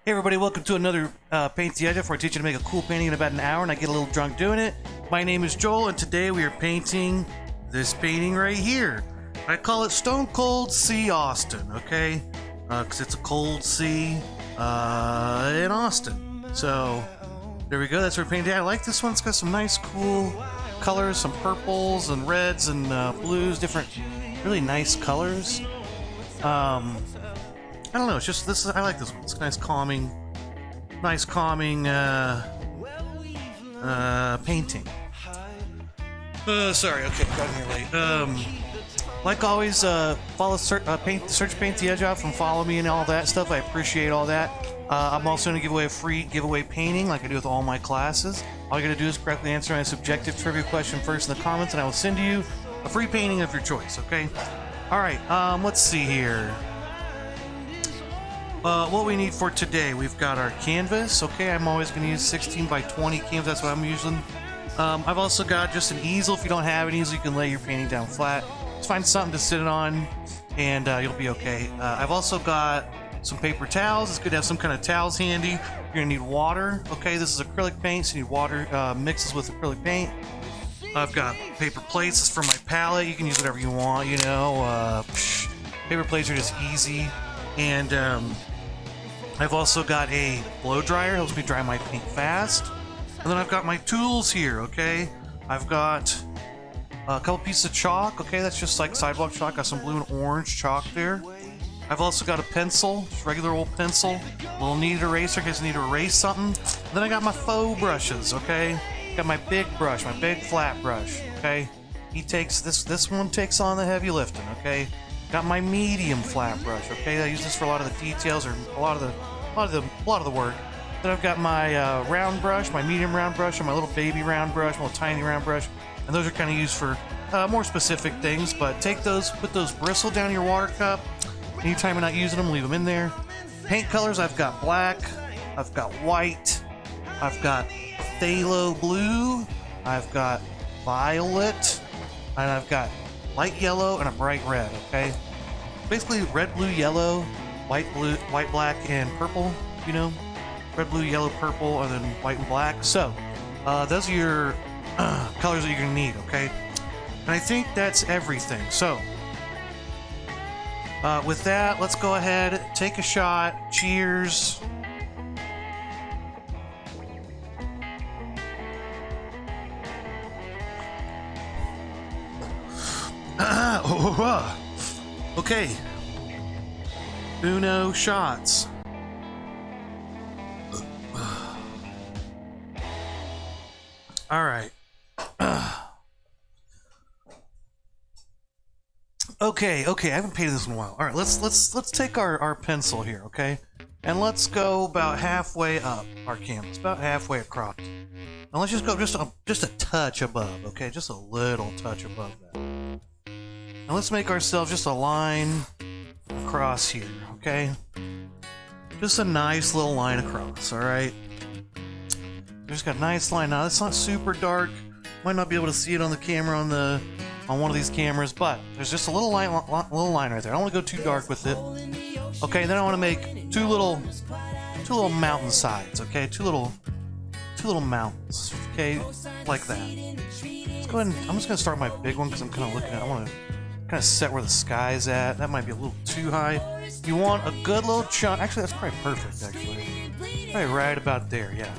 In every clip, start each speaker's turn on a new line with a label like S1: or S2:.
S1: Hey everybody, welcome to another Paint the Edge where I teach you to make a cool painting in about an hour and I get a little drunk doing it. My name is Joel and today we are painting this painting right here. I call it Stone Cold Sea Austin, okay? Because it's a cold sea in Austin. So, there we go, that's what we're painting. I like this one, it's got some nice cool colors, some purples and reds and blues, different really nice colors. I don't know, it's just this. I like this one. It's nice calming painting. Sorry, okay, got in here late. Like always, follow search Paint the Edge off and follow me and all that stuff. I appreciate all that. I'm also going to give away a free giveaway painting like I do with all my classes. All you got to do is correctly answer my subjective trivia question first in the comments, and I will send you a free painting of your choice. Okay. All right. Let's see here. What we need for today, we've got our canvas. Okay, I'm always going to use 16 by 20 canvas. That's what I'm using. I've also got just an easel. If you don't have an easel, you can lay your painting down flat. Just find something to sit it on, and you'll be okay. I've also got some paper towels. It's good to have some kind of towels handy. You're going to need water. Okay, this is acrylic paint, so you need water mixes with acrylic paint. I've got paper plates. This is for my palette. You can use whatever you want, you know. Paper plates are just easy. And I've also got a blow dryer, helps me dry my paint fast. And then I've got my tools here, okay? I've got a couple pieces of chalk, okay? That's just like sidewalk chalk. Got some blue and orange chalk there. I've also got a pencil, just regular old pencil. A little kneaded eraser in case I need to erase something. And then I got my faux brushes, okay? Got my big brush, my big flat brush, okay? This one takes on the heavy lifting, okay? Got my medium flat brush, okay? I use this for a lot of the details or a lot of the work. Then I've got my round brush, my medium round brush, and my little baby round brush, my little tiny round brush, and those are kind of used for more specific things. But take those, put those bristle down your water cup. Anytime you're not using them, leave them in there. Paint colors, I've got black, I've got white, I've got phthalo blue, I've got violet, and I've got light yellow and a bright red, okay? Basically red, blue, yellow, white, black, and purple, you know? Red, blue, yellow, purple, and then white and black. So, those are your colors that you're gonna need, okay? And I think that's everything. So, with that, let's go ahead, take a shot. Cheers. Okay. Uno shots. All right. Okay. I haven't painted this in a while. All right, let's take our pencil here, okay? And let's go about halfway up our canvas, about halfway across. And let's just go just a touch above, okay? Just a little touch above that. Now let's make ourselves just a line across here, okay? Just a nice little line across, alright? Just got a nice line. Now it's not super dark. Might not be able to see it on the camera on one of these cameras, but there's just a little line right there. I don't want to go too dark with it. Okay, then I want to make two little mountain sides, okay? Two little mountains, okay? Like that. Let's go ahead and I'm just gonna start my big one because I'm kind of looking at I want to kind of set where the sky's at. That might be a little too high. You want a good little chunk. Actually, that's probably perfect, actually. Probably right about there, yeah.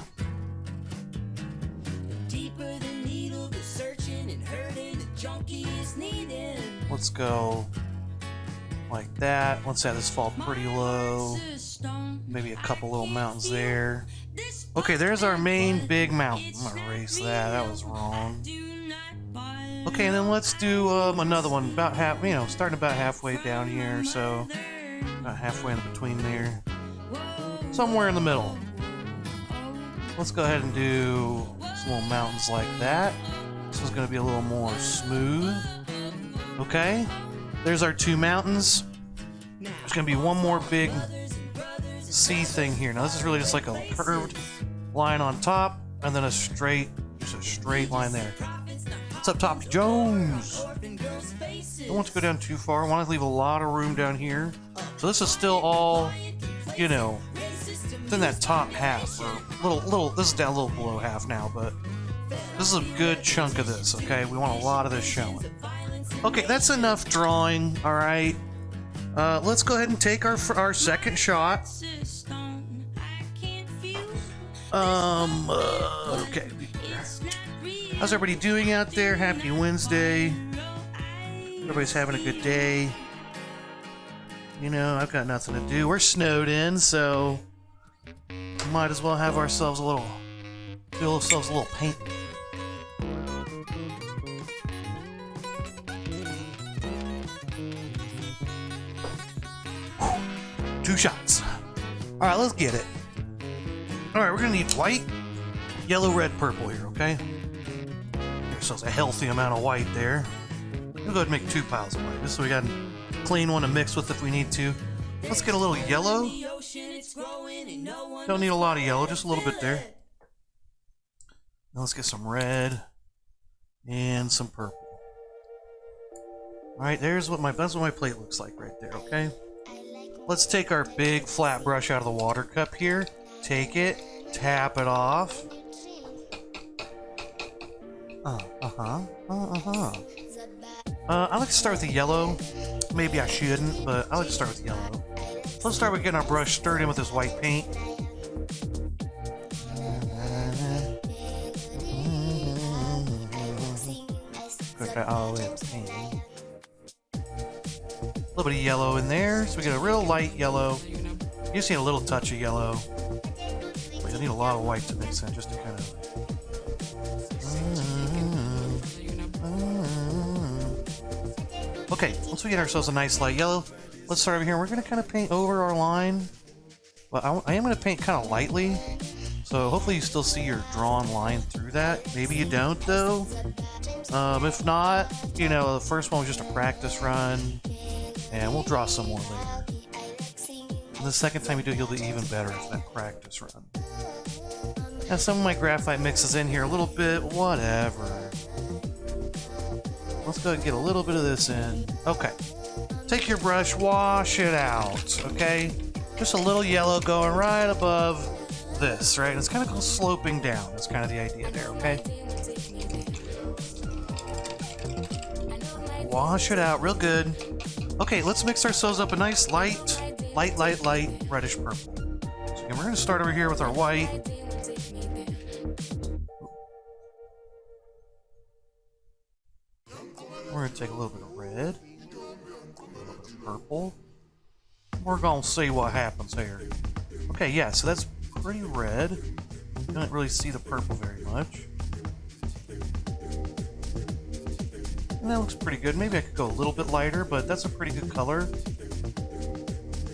S1: Let's go like that. Let's have this fall pretty low. Maybe a couple little mountains there. Okay, there's our main big mountain. I'm gonna erase that. That was wrong. Okay, and then let's do another one about starting about halfway down here, so about halfway in between there. Somewhere in the middle. Let's go ahead and do some little mountains like that. This is going to be a little more smooth. Okay, there's our two mountains. There's going to be one more big sea thing here. Now this is really just like a curved line on top, and then just a straight line there. What's up, Top Jones? Don't want to go down too far. I want to leave a lot of room down here. So this is still all, you know, It's in that top half, or little. This is down a little below half now, but this is a good chunk of this. Okay, we want a lot of this showing. Okay, that's enough drawing. All right, let's go ahead and take our second shot. Okay. How's everybody doing out there? Happy Wednesday. Everybody's having a good day. You know, I've got nothing to do. We're snowed in, so might as well have ourselves a little, do ourselves a little painting. Two shots. All right, let's get it. All right, we're gonna need white, yellow, red, purple here, okay? Give ourselves a healthy amount of white there. We'll go ahead and make 2 piles of white, just so we got a clean one to mix with if we need to. Let's get a little yellow. Don't need a lot of yellow, just a little bit there. Now let's get some red and some purple. All right, that's what my plate looks like right there, okay? Let's take our big flat brush out of the water cup here. Take it, tap it off. I like to start with the yellow. Maybe I shouldn't, but I like to start with the yellow. So let's start with getting our brush stirred in with this white paint. Put that all the way to the paint. A little bit of yellow in there, so we get a real light yellow. You just need a little touch of yellow. But you'll need a lot of white to mix in, just to kind of... Okay, once we get ourselves a nice light yellow, let's start over here. We're going to kind of paint over our line. But I am going to paint kind of lightly. So hopefully you still see your drawn line through that. Maybe you don't, though. If not, you know, the first one was just a practice run. And we'll draw some more later. And the second time you do it, you'll do even better at that practice run. Now some of my graphite mixes in here a little bit, whatever. Let's go ahead and get a little bit of this in. Okay. Take your brush, wash it out, okay? Just a little yellow going right above this, right? It's kind of sloping down. That's kind of the idea there, okay? Wash it out real good. Okay, let's mix ourselves up a nice light reddish purple. So again, we're going to start over here with our white. We're going to take a little bit of red, a little bit of purple. We're going to see what happens here. Okay, yeah, so that's pretty red. You don't really see the purple very much. And that looks pretty good. Maybe I could go a little bit lighter, but that's a pretty good color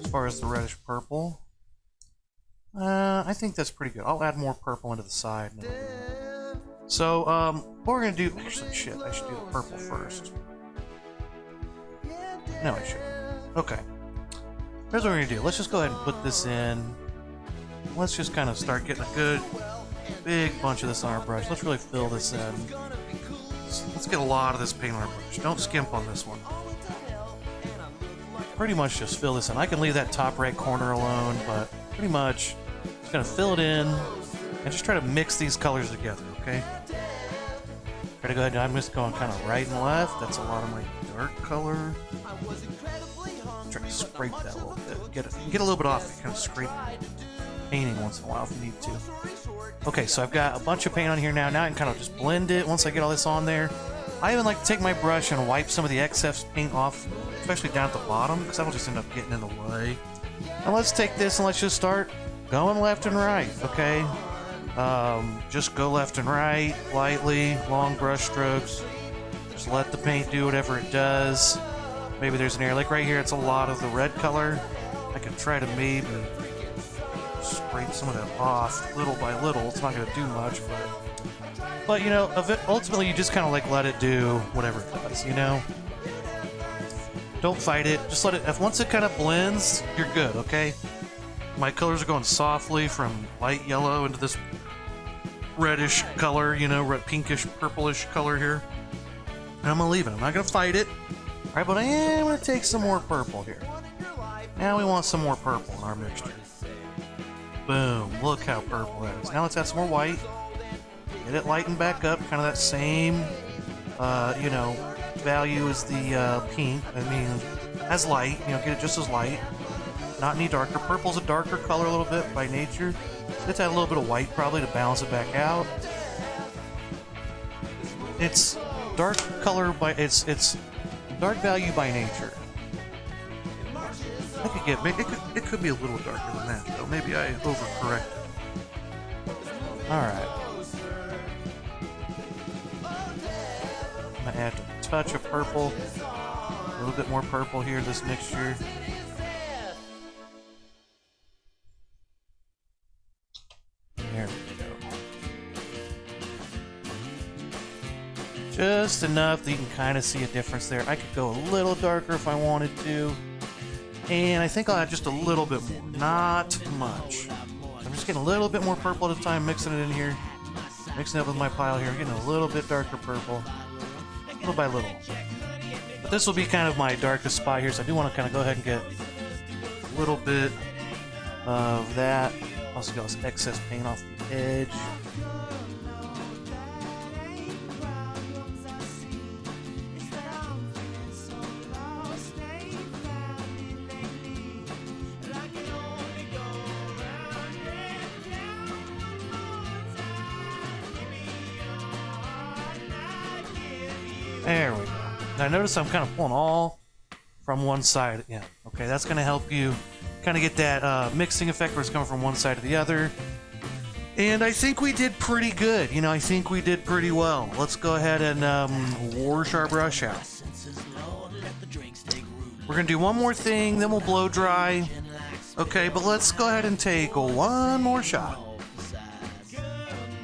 S1: as far as the reddish purple. I think that's pretty good. I'll add more purple into the side. So, what we're going to do... Actually, shit, I should do the purple first. No, I shouldn't. Okay. Here's what we're going to do. Let's just go ahead and put this in. Let's just kind of start getting a good, big bunch of this on our brush. Let's really fill this in. Let's get a lot of this paint on our brush. Don't skimp on this one. Pretty much just fill this in. I can leave that top right corner alone, but pretty much just going to fill it in and just try to mix these colors together, okay? Try to go ahead and I'm just going kind of right and left. That's a lot of my dark color. Try to scrape that a little bit. Get a little bit off it. Kind of scrape painting once in a while if you need to. Okay, so I've got a bunch of paint on here now. Now I can kind of just blend it once I get all this on there. I even like to take my brush and wipe some of the excess paint off, especially down at the bottom, because that'll just end up getting in the way. Now let's take this and let's just start going left and right, okay? Just go left and right, lightly, long brush strokes. Just let the paint do whatever it does. Maybe there's an area, like right here, it's a lot of the red color. I can try to maybe scrape some of that off little by little. It's not going to do much, but you know, ultimately you just kind of like let it do whatever it does, you know? Don't fight it. Just let it, once it kind of blends, you're good, okay? My colors are going softly from light yellow into this reddish color, you know, red, pinkish, purplish color here. And I'm going to leave it. I'm not going to fight it. All right, but I am going to take some more purple here. Now we want some more purple in our mixture. Boom. Look how purple that is. Now let's add some more white. Get it lightened back up. Kind of that same, you know, value as the pink. I mean, as light. You know, get it just as light. Not any darker. Purple's a darker color a little bit by nature. Let's add a little bit of white probably to balance it back out. It's dark color by it's dark value by nature. I could get it could be a little darker than that though. Maybe I overcorrected. All right. I'm gonna add a touch of purple, a little bit more purple here. This mixture. There we go. Just enough that you can kind of see a difference there. I could go a little darker if I wanted to. And I think I'll add just a little bit more. Not much. I'm just getting a little bit more purple at a time, mixing it in here. Mixing it up with my pile here. Getting a little bit darker purple. Little by little. But this will be kind of my darkest spot here, so I do want to kind of go ahead and get a little bit of that. Also got some excess paint off the edge. There we go. Now notice I'm kind of pulling all from one side. Yeah, okay, that's going to help you kind of get that mixing effect where it's coming from one side to the other. And I think we did pretty good. You know, I think we did pretty well. Let's go ahead and wash our brush out. We're going to do one more thing, then we'll blow dry. Okay, but let's go ahead and take one more shot.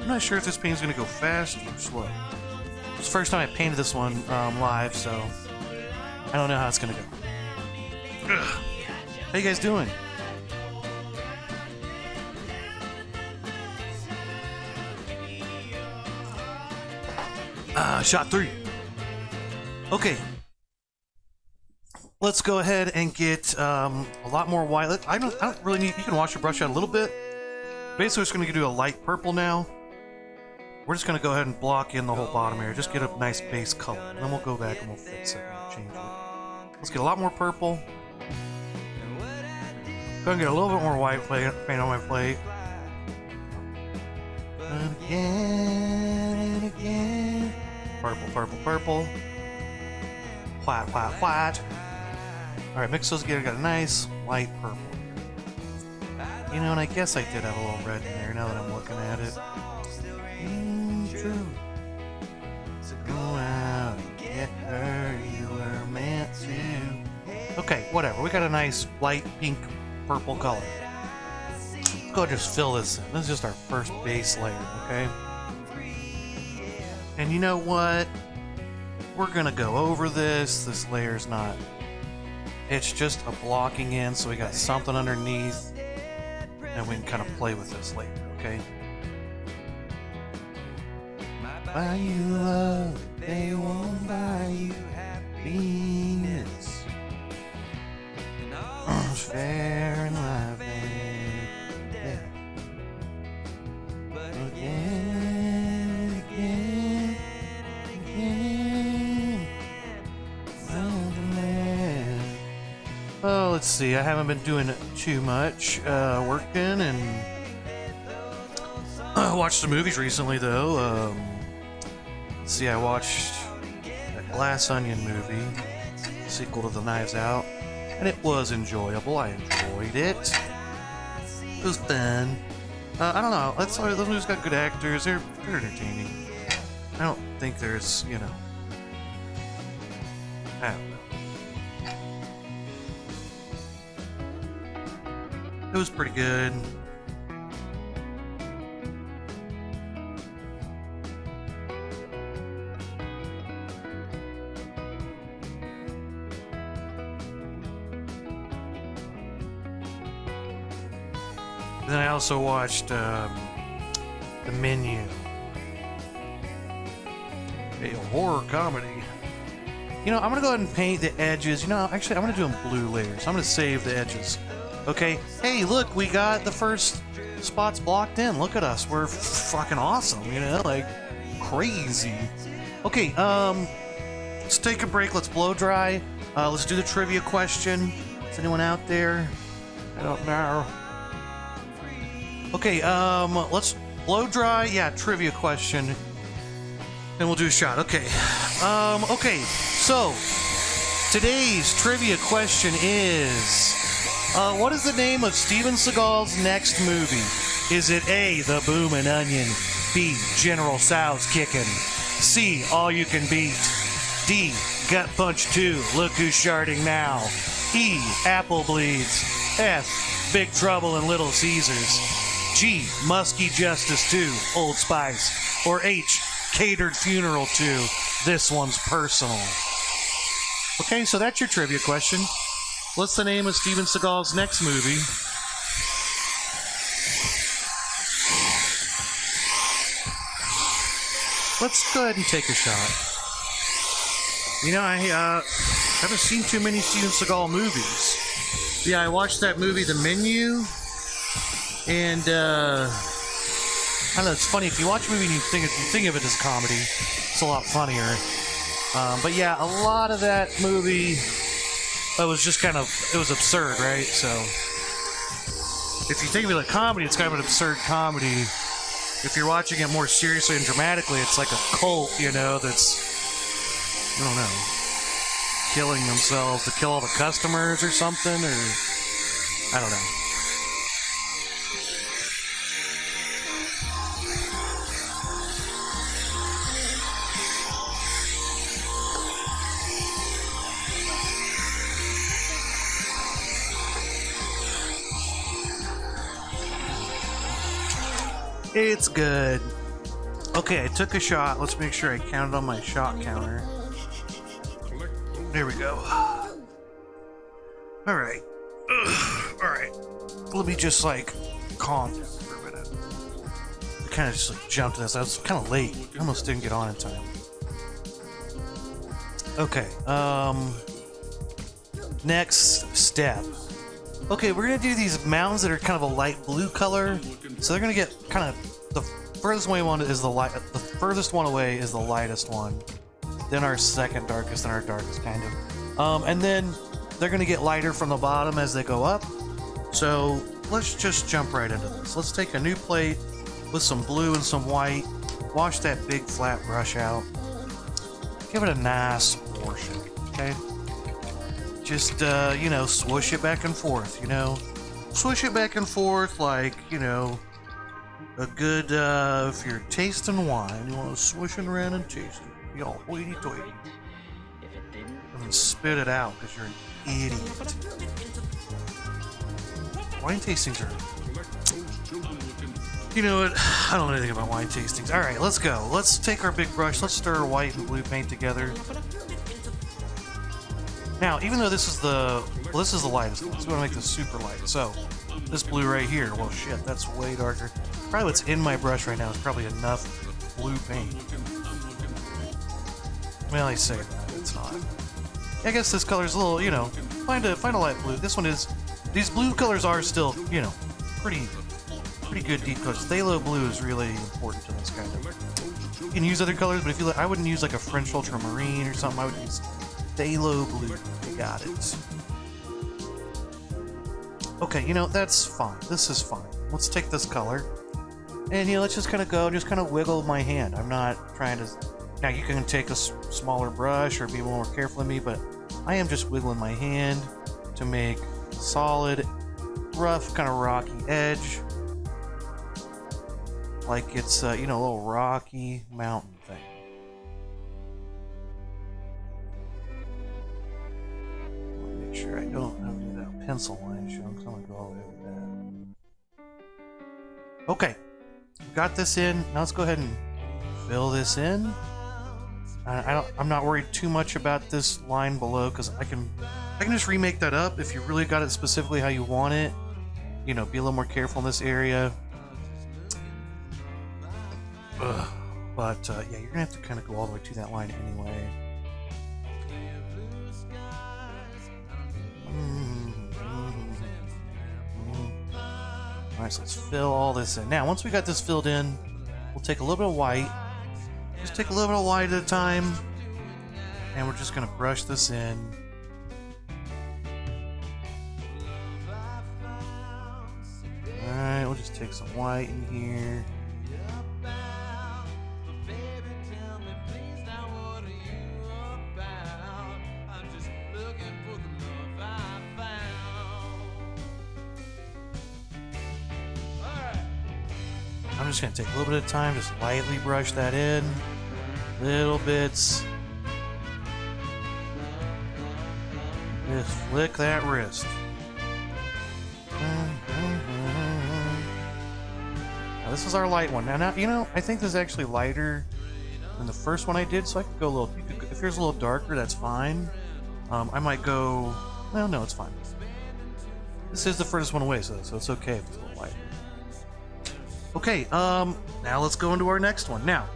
S1: I'm not sure if this paint's going to go fast or slow. It's the first time I painted this one live, so I don't know how it's gonna go. Ugh. How you guys doing? Shot 3. Okay. Let's go ahead and get a lot more white. I don't really need. You can wash your brush out a little bit. Basically, we're just gonna do a light purple now. We're just going to go ahead and block in the whole bottom area. Just get a nice base color. And then we'll go back and we'll fix it and change it. Let's get a lot more purple. Go and get a little bit more white paint on my plate. And again, and again. Purple, purple, purple. White, white, white. Alright, mix those together. Got a nice light purple. You know, and I guess I did have a little red in there now that I'm looking at it. True. So go out and get her, you were meant to. Okay, whatever. We got a nice light pink purple color. Let's go ahead and just fill this in. This is just our first base layer, okay? And you know what? We're gonna go over this. This layer's not. It's just a blocking in, so we got something underneath. And we can kind of play with this later, okay? Buy you love, they won't buy you happiness. It's fair in life, yeah. But again, again, again. Oh, let's see. I haven't been doing too much working and watched some movies recently, though. See, I watched that Glass Onion movie, sequel to The Knives Out, and it was enjoyable. I enjoyed it. It was fun. I don't know. Those movies got good actors. They're entertaining. I don't think there's, you know. I don't know. It was pretty good. And then I also watched The Menu, a horror comedy. You know, I'm gonna go ahead and paint the edges. You know, actually, I'm gonna do them blue layers. I'm gonna save the edges. Okay, hey, look, we got the first spots blocked in. Look at us, we're fucking awesome, you know, like crazy. Okay, let's take a break. Let's blow dry. Let's do the trivia question. Is anyone out there? I don't know. Okay, let's blow dry. Yeah, trivia question. And we'll do a shot. Okay. Okay, so today's trivia question is, what is the name of Steven Seagal's next movie? Is it A, The Boomin' Onion, B, General Tso's Kickin', C, All You Can Beat, D, Gut Punch 2, Look Who's Sharding Now, E, Apple Bleeds, F, Big Trouble in Little Caesars, G, Muskie Justice 2, Old Spice, or H, Catered Funeral 2, This One's Personal. Okay, so that's your trivia question. What's the name of Steven Seagal's next movie? Let's go ahead and take a shot. You know, I haven't seen too many Steven Seagal movies. Yeah, I watched that movie, The Menu, and I don't know, it's funny, if you watch a movie and you think of it as comedy, it's a lot funnier. But yeah, a lot of that movie, it was just kind of, it was absurd, right? So, if you think of it like comedy, it's kind of an absurd comedy. If you're watching it more seriously and dramatically, it's like a cult, you know, that's, I don't know, killing themselves to kill all the customers or something, or, I don't know. It's good. Okay, I took a shot. Let's make sure I counted on my shot counter. There we go. Alright. Alright. Let me just, like, calm down for a minute. I kind of just, like, jumped in this. I was kind of late. I almost didn't get on in time. Okay, next step. Okay, we're gonna do these mountains that are kind of a light blue color. So they're gonna get kind of, the furthest one is the light. The furthest one away is the lightest one. Then our second darkest, then our darkest, kind of. And then they're gonna get lighter from the bottom as they go up. So let's just jump right into this. Let's take a new plate with some blue and some white. Wash that big flat brush out. Give it a nice portion, okay? Just, you know, swoosh it back and forth, you know? Swish it back and forth like, you know, a good, if you're tasting wine, you want to swish it around and taste it. Be all hoity-toity. And then spit it out, because you're an idiot. Wine tastings are... You know what? I don't know anything about wine tastings. Alright, let's go. Let's take our big brush. Let's stir white and blue paint together. Now, even though this is the lightest one, so we want to make this super light. So, this blue right here, well shit, that's way darker. Probably what's in my brush right now is probably enough blue paint. Well, I say that, it's not. I guess this color's a little, you know, find a light blue. This one is, these blue colors are still, you know, pretty good deep colors. Phthalo blue is really important to this kind of. You can use other colors, but if you, I wouldn't use like a French ultramarine or something. I would use phthalo blue. Got it. Okay, you know, that's fine. This is fine. Let's take this color. And, you know, let's just kind of go, just kind of wiggle my hand. I'm not trying to... Now, you can take a smaller brush or be more careful than me, but I am just wiggling my hand to make solid, rough, kind of rocky edge. Like it's, you know, a little rocky mountain thing. Make sure I don't have any of that pencil line showing, because I'm going to go all the way over that. Okay, we got this in. Now let's go ahead and fill this in. I'm not worried too much about this line below, because I can just remake that up if you really got it specifically how you want it. You know, be a little more careful in this area. But yeah, you're gonna have to kind of go all the way to that line anyway. Alright, so let's fill all this in. Now, once we got this filled in, we'll take a little bit of white. Just take a little bit of white at a time. And we're just going to brush this in. Alright, we'll just take some white in here. I'm just going to take a little bit of time, just lightly brush that in. Little bits. Just flick that wrist. Now, this is our light one. Now, you know, I think this is actually lighter than the first one I did, so I could go a little... If yours is a little darker, that's fine. I might go... Well, no, it's fine. This is the furthest one away, so it's okay if it's a little lighter. Okay, now let's go into our next one. Now,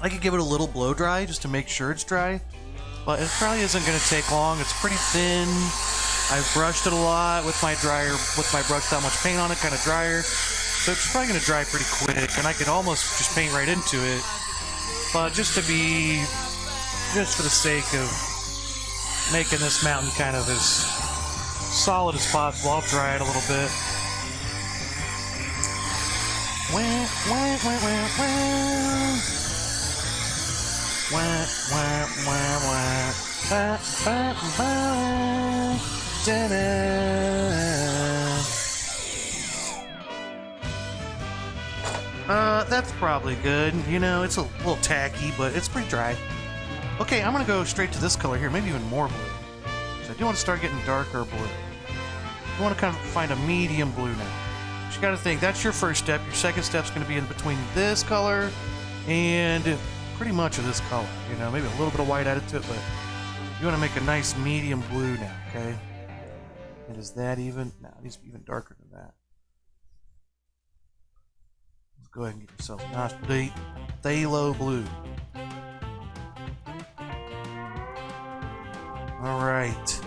S1: I could give it a little blow dry just to make sure it's dry, but it probably isn't going to take long. It's pretty thin. I've brushed it a lot with my dryer, with my brush without much paint on it, kind of drier. So it's probably going to dry pretty quick, and I could almost just paint right into it. But just for the sake of making this mountain kind of as solid as possible, I'll dry it a little bit. Wah, wah, wah, wah, wah. Wah, wah, wah, wah. Ba, ba, ba. That's probably good. You know, it's a little tacky, but it's pretty dry. Okay, I'm gonna go straight to this color here, maybe even more blue. So I do want to start getting darker blue. I want to kind of find a medium blue now. You got to think, that's your first step. Your second step's going to be in between this color and pretty much of this color. You know, maybe a little bit of white added to it, but you want to make a nice medium blue now, okay? And is that even? No, it needs to be even darker than that. Let's go ahead and get yourself a nice deep phthalo blue. All right.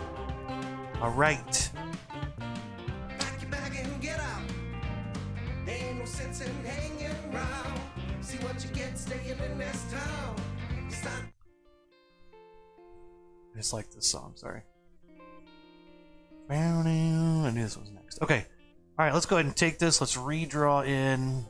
S1: All right. I just like this song, sorry. I knew this was next. Okay. Alright, let's go ahead and take this. Let's redraw in.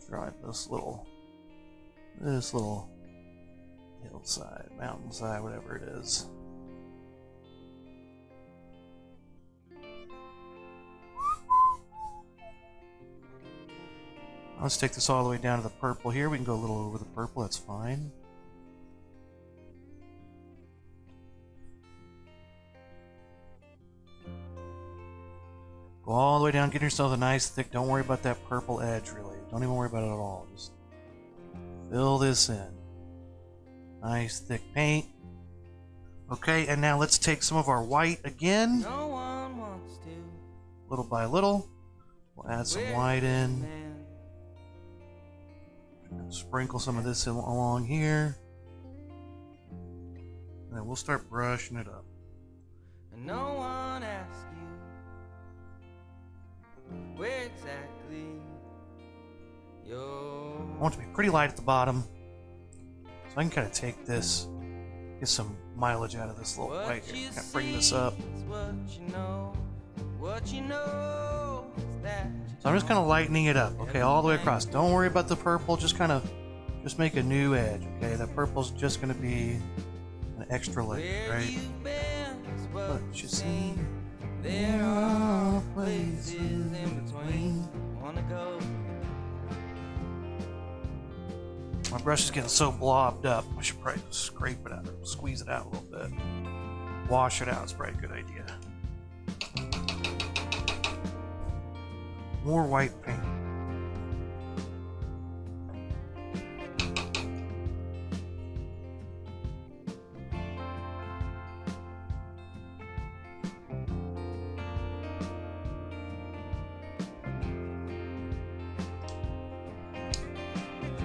S1: Draw in this little hillside, mountainside, whatever it is. Let's take this all the way down to the purple here. We can go a little over the purple, that's fine. Go all the way down, get yourself a nice thick, don't worry about that purple edge really. Don't even worry about it at all. Just fill this in. Nice thick paint. Okay, and now let's take some of our white again.
S2: No one wants to.
S1: Little by little. We'll add some white in. Sprinkle some of this along here. And then we'll start brushing it up.
S2: And no one asks you where exactly you're.
S1: I want it to be pretty light at the bottom. So I can kind of take this, get some mileage out of this little white here. Kind of bring this up. So I'm just kind of lightening it up, okay, all the way across. Don't worry about the purple, just make a new edge, okay? That purple's just going to be an extra layer, right? But you see, there are places in between. My brush is getting so blobbed up, I should probably scrape it out, or squeeze it out a little bit. Wash it out is probably a good idea. More white paint.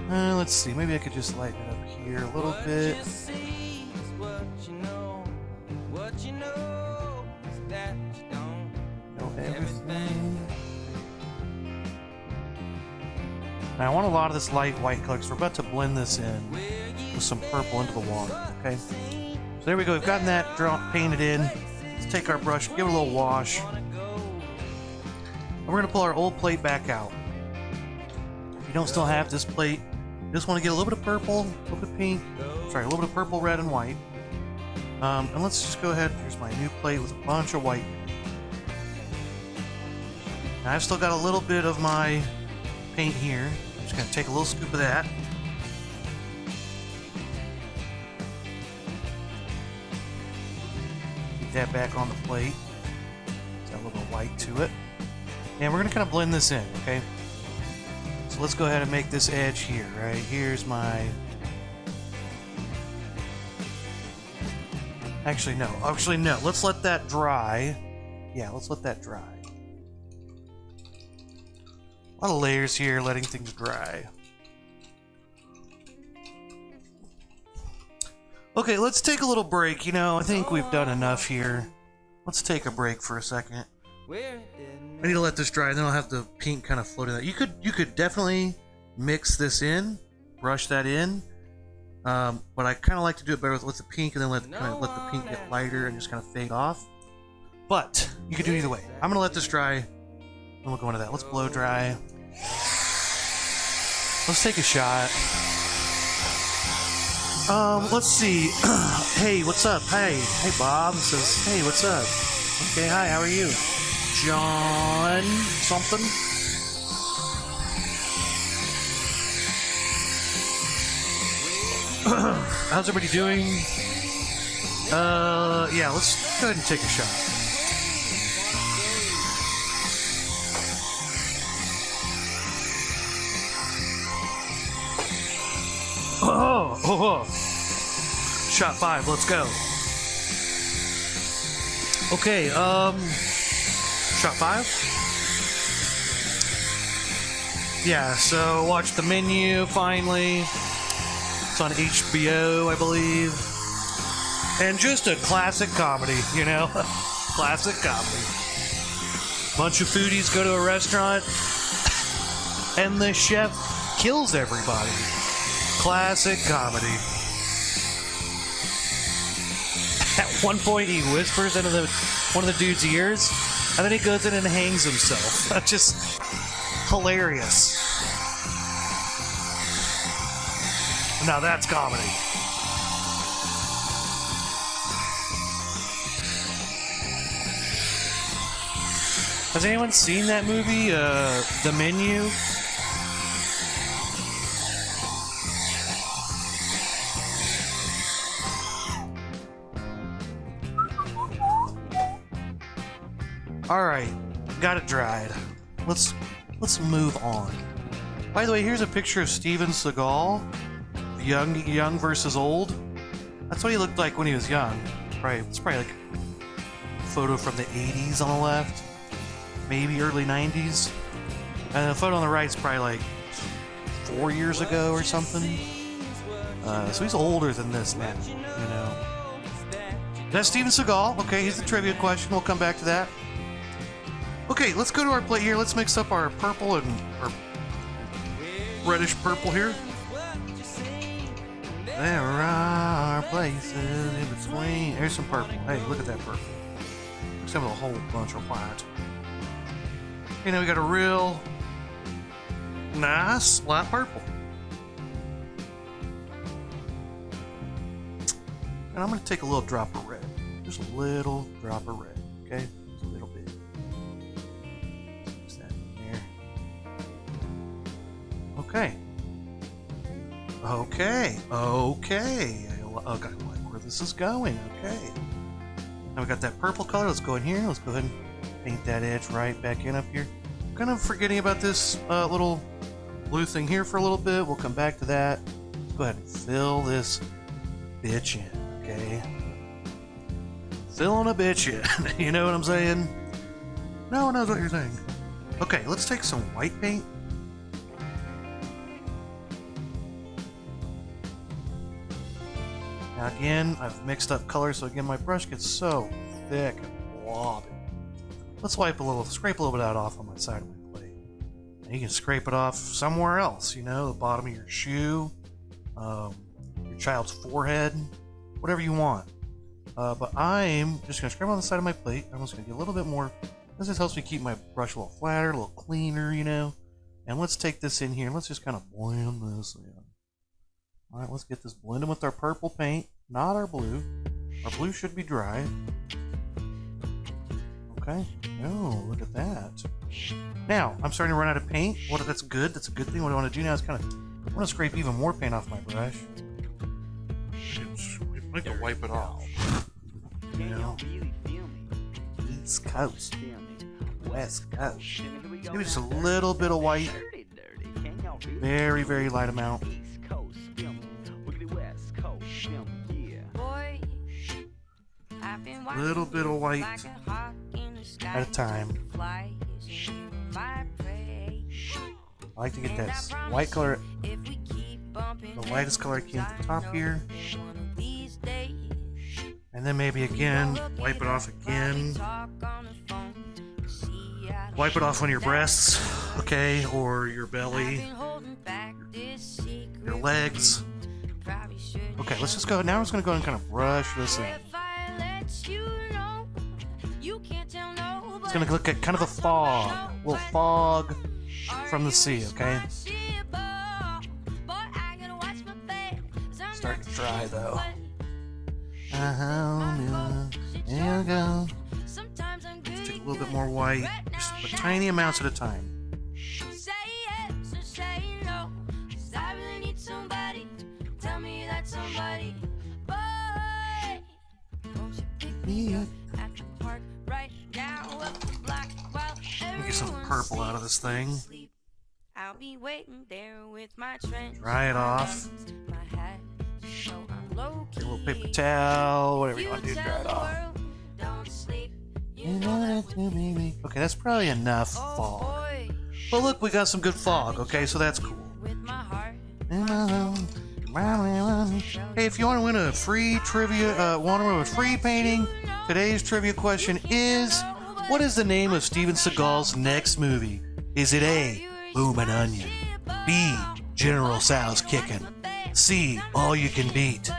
S1: Let's see, maybe I could just lighten it up here a little bit. Know everything. Now I want a lot of this light white color because we're about to blend this in with some purple into the water, okay? So there we go, we've gotten that painted in. Let's take our brush, give it a little wash. And we're gonna pull our old plate back out. If you don't still have this plate, you just want to get a little bit of purple, a little bit of pink, sorry, a little bit of purple, red, and white. And let's just go ahead, here's my new plate with a bunch of white. Now I've still got a little bit of my paint here. I'm just gonna take a little scoop of that. Get that back on the plate. Got a little bit of white to it. And we're gonna kind of blend this in, okay? So let's go ahead and make this edge here, right? Here's my... Actually, no. Let's let that dry. Yeah, let's let that dry. A lot of layers here, letting things dry. Okay, let's take a little break. You know, I think we've done enough here. Let's take a break for a second. I need to let this dry, and then I'll have the pink kind of float in that. You could definitely mix this in, brush that in. But I kind of like to do it better with the pink, and then let the pink get lighter and just kind of fade off. But you could do it either way. I'm gonna let this dry, and we'll go into that. Let's blow dry. Let's take a shot. Let's see. Hey, what's up? Hey, Bob says, hey, what's up? Okay, hi, how are you? John something? How's everybody doing? Yeah, let's go ahead and take a shot. Oh. Shot 5, let's go. Okay, shot 5? Yeah, so watch The Menu finally. It's on HBO, I believe. And just a classic comedy, you know? Classic comedy. Bunch of foodies go to a restaurant, and the chef kills everybody. Classic comedy. At one point, he whispers into one of the dude's ears, and then he goes in and hangs himself. That's just hilarious. Now that's comedy. Has anyone seen that movie, The Menu? Alright, got it dried. Let's move on. By the way, here's a picture of Steven Seagal. Young versus old. That's what he looked like when he was young. Right, it's probably like a photo from the 80s on the left. Maybe early 90s. And the photo on the right is probably like 4 years ago or something. So he's older than this now, you know. That's Steven Seagal. Okay, here's the trivia question. We'll come back to that. Okay, let's go to our plate here. Let's mix up our purple and our reddish purple here. There are places in between. There's some purple. Hey, look at that purple. Let's have a whole bunch of white. You know, we got a real nice light purple. And I'm going to take a little drop of red. Just a little drop of red, okay? Just a little bit. Mix that in there. Okay. Okay. I like where this is going. Okay. Now we got that purple color. Let's go in here. Let's go ahead and paint that edge right back in up here. Kind of forgetting about this little blue thing here for a little bit. We'll come back to that. Let's go ahead and fill this bitch in. Okay. Filling a bitch in. You know what I'm saying? No one knows what you're saying. Okay, let's take some white paint. Now again, I've mixed up colors, so again my brush gets so thick and blobby. Let's scrape a little bit of that off on my side of my plate. And you can scrape it off somewhere else, you know, the bottom of your shoe, your child's forehead, whatever you want. But I'm just going to scrape on the side of my plate. I'm just going to get a little bit more. This just helps me keep my brush a little flatter, a little cleaner, you know. And let's take this in here and let's just kind of blend this in. Alright, let's get this blended with our purple paint, not our blue. Our blue should be dry. Okay. Oh, look at that. Now, I'm starting to run out of paint. That's good. That's a good thing. What I want to do now is I want to scrape even more paint off my brush. I'd like to wipe it off. You know? East Coast. West Coast. Maybe just a little bit of white. Very, very light amount. Little bit of white at a time. I like to get that white color, the lightest color I can at the top here. And then maybe again, wipe it off again. Wipe it off on your breasts, okay, or your belly, your legs. Okay, let's just go. Now I'm just going to go and kind of brush this in. It's going to look at kind of a fog, a little fog from the sea, okay? Starting to dry though. There you go. Let's take a little bit more white, just but tiny amounts at a time. Get some purple out of this thing. Dry it off. Get a little paper towel, whatever you want to do, dry it off. Okay, that's probably enough fog. But look, we got some good fog, okay, so that's cool. Hey, if you want to win a free trivia, want to win a free painting, today's trivia question is, what is the name of Steven Seagal's next movie? Is it A, Bloomin' Onion, B, General Sal's Kickin', C, All You Can Beat,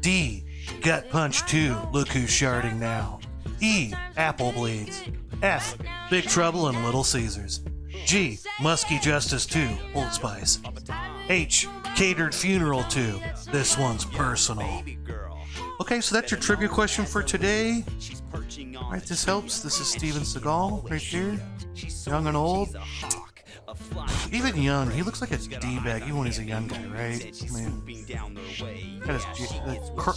S1: D, Gut Punch 2, Look Who's Sharding Now, E, Apple Bleeds, F, Big Trouble in Little Caesars, G, Muskie Justice 2, Old Spice, H, Catered Funeral 2, This One's Personal. Okay, so that's your trivia question for today. Alright, this helps. This is Steven Seagal right here. Young and old. Even young, he looks like a D-bag even when he's a young guy, right? I mean, got his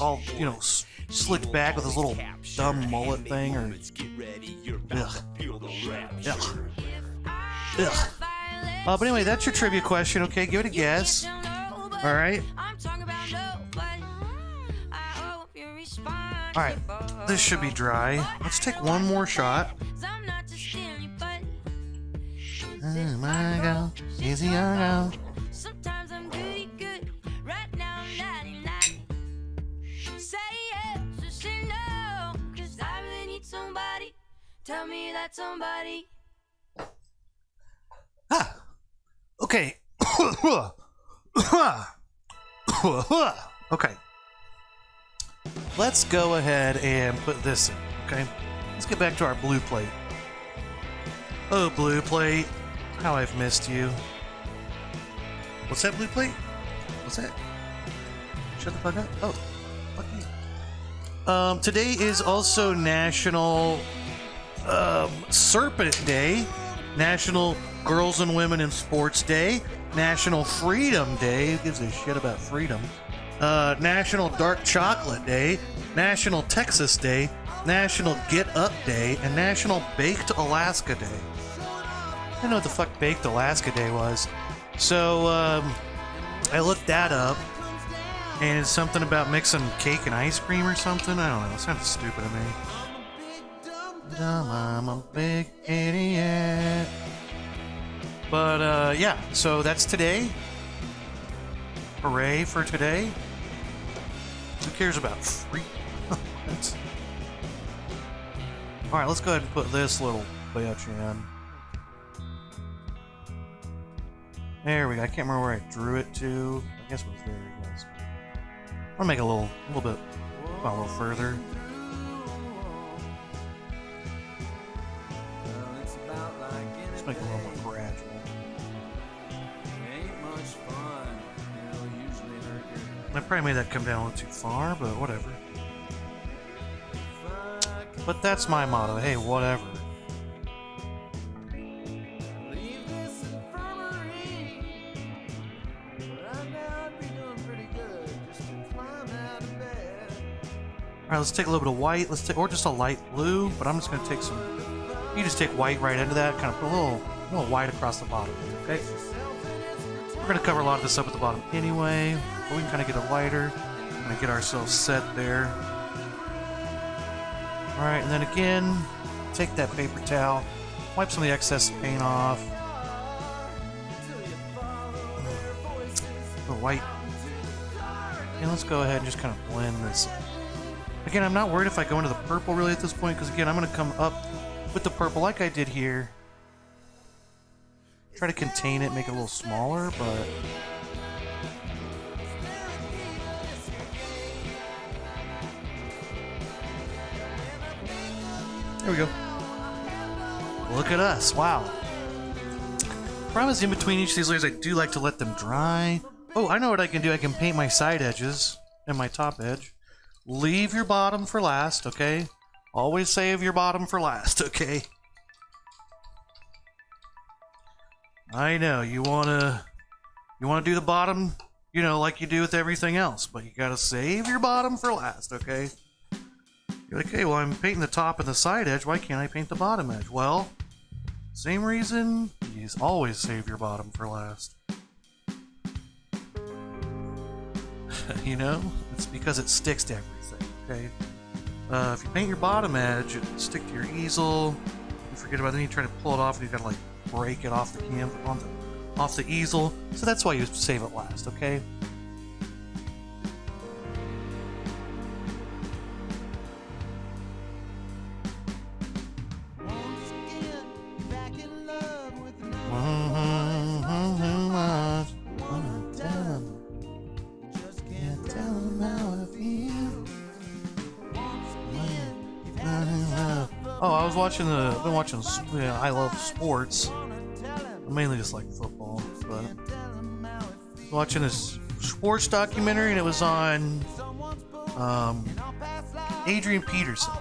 S1: all, you know, slicked back with his little dumb mullet thing, or ugh. Ugh. Ugh. But anyway, that's your trivia question. Okay, give it a guess. All right. All right. This should be dry. Let's take one more shot. Oh my God, easy on now. Sometimes I'm goody good. Right now I'm 99. Say yes or say no, 'cause I really need somebody. Tell me that somebody. Okay. Okay. Let's go ahead and put this in, okay? Let's get back to our blue plate. Oh, blue plate. How I've missed you. What's that, blue plate? What's that? Shut the fuck up. Oh, fuck you. Today is also National Serpent Day, National Girls and Women in Sports Day, National Freedom Day. Who gives a shit about freedom? National Dark Chocolate Day, National Texas Day, National Get Up Day, and National Baked Alaska Day. I don't know what the fuck Baked Alaska Day was. So, I looked that up, and it's something about mixing cake and ice cream or something. I don't know. It sounds stupid to me. Dumb, I'm a big idiot. But, yeah, so that's today. Hooray for today. Who cares about free? Alright, let's go ahead and put this little bitch in. There we go. I can't remember where I drew it to. I guess it was there, I guess. I'm gonna make it a little bit, a little further. Let's make it a little more gradual. I probably made that come down a little too far, but whatever. But that's my motto. Hey, whatever. Alright, let's take a little bit of white. Let's take, or just a light blue, but I'm just going to take some... You just take white right into that, kind of put a little white across the bottom, okay? We're going to cover a lot of this up at the bottom anyway, but we can kind of get a lighter, kind of get ourselves set there. Alright, and then again, take that paper towel, wipe some of the excess paint off. The white. And let's go ahead and just kind of blend this. Again, I'm not worried if I go into the purple really at this point, because again, I'm going to come up with the purple like I did here. Try to contain it, make it a little smaller, but... There we go. Look at us, wow. Problem is, in between each of these layers, I do like to let them dry. Oh, I know what I can do. I can paint my side edges and my top edge. Leave your bottom for last, okay? Always save your bottom for last, okay? I know, you wanna do the bottom, you know, like you do with everything else, but you gotta save your bottom for last, okay? You're like, okay, well, I'm painting the top and the side edge, why can't I paint the bottom edge? Well, same reason, you always save your bottom for last. You know? It's because it sticks to everything, okay? If you paint your bottom edge, it'll stick to your easel. You forget about it, then you try to pull it off, and you gotta like break it off the off the easel. So that's why you save it last, okay? Oh, I was watching I've been watching, I love sports. I mainly just like football, but watching this sports documentary, and it was on Adrian Peterson.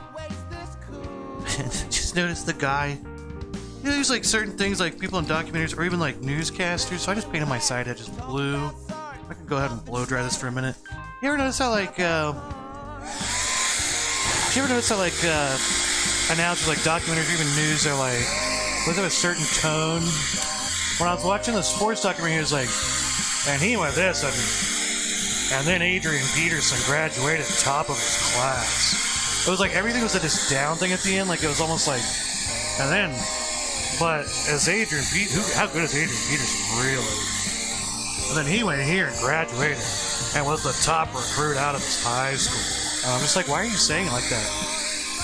S1: Just noticed the guy. You know, there's like certain things like people in documentaries or even like newscasters. So I just painted my side edges blue. I can go ahead and blow dry this for a minute. You ever notice how like announcers like documentaries or even news are like, was it a certain tone? When I was watching the sports documentary, he was like, and he went this, and then Adrian Peterson graduated top of his class. It was like everything was a just down thing at the end, like it was almost like, and then, but as Adrian how good is Adrian Peterson really? And then he went here and graduated and was the top recruit out of his high school. And I'm just like, why are you saying it like that?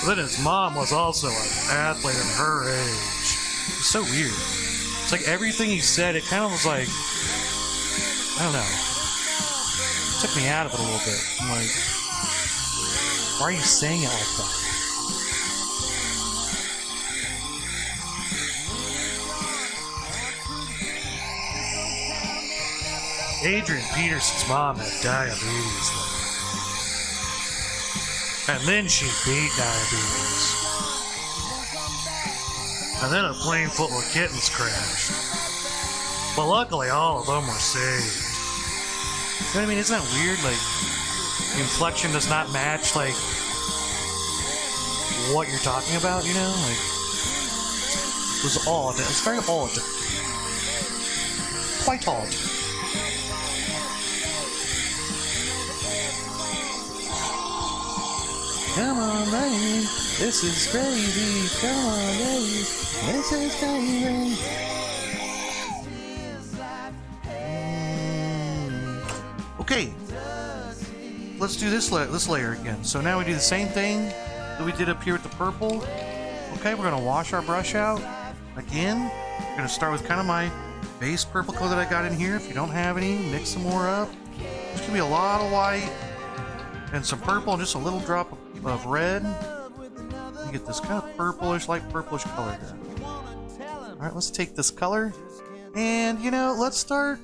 S1: But then his mom was also an athlete at her age. It's so weird. It's like everything he said, it kind of was like, I don't know. It took me out of it a little bit. I'm like, why are you saying it like that? Adrian Peterson's mom had diabetes, and then she beat diabetes. And then a plane full of kittens crashed. But luckily, all of them were saved. You know what I mean? Isn't that weird? Like, the inflection does not match, like, what you're talking about, you know? Like, it was odd. It's very odd. Quite odd. Come on, baby, this is crazy. Come on, baby, this is crazy. Okay, let's do this layer again. So now we do the same thing that we did up here with the purple. Okay, we're gonna wash our brush out again. We're gonna start with kind of my base purple color that I got in here. If you don't have any, mix some more up. There's gonna be a lot of white and some purple and just a little drop of red. You get this kind of purplish, light purplish color there. All right, let's take this color and, you know, let's start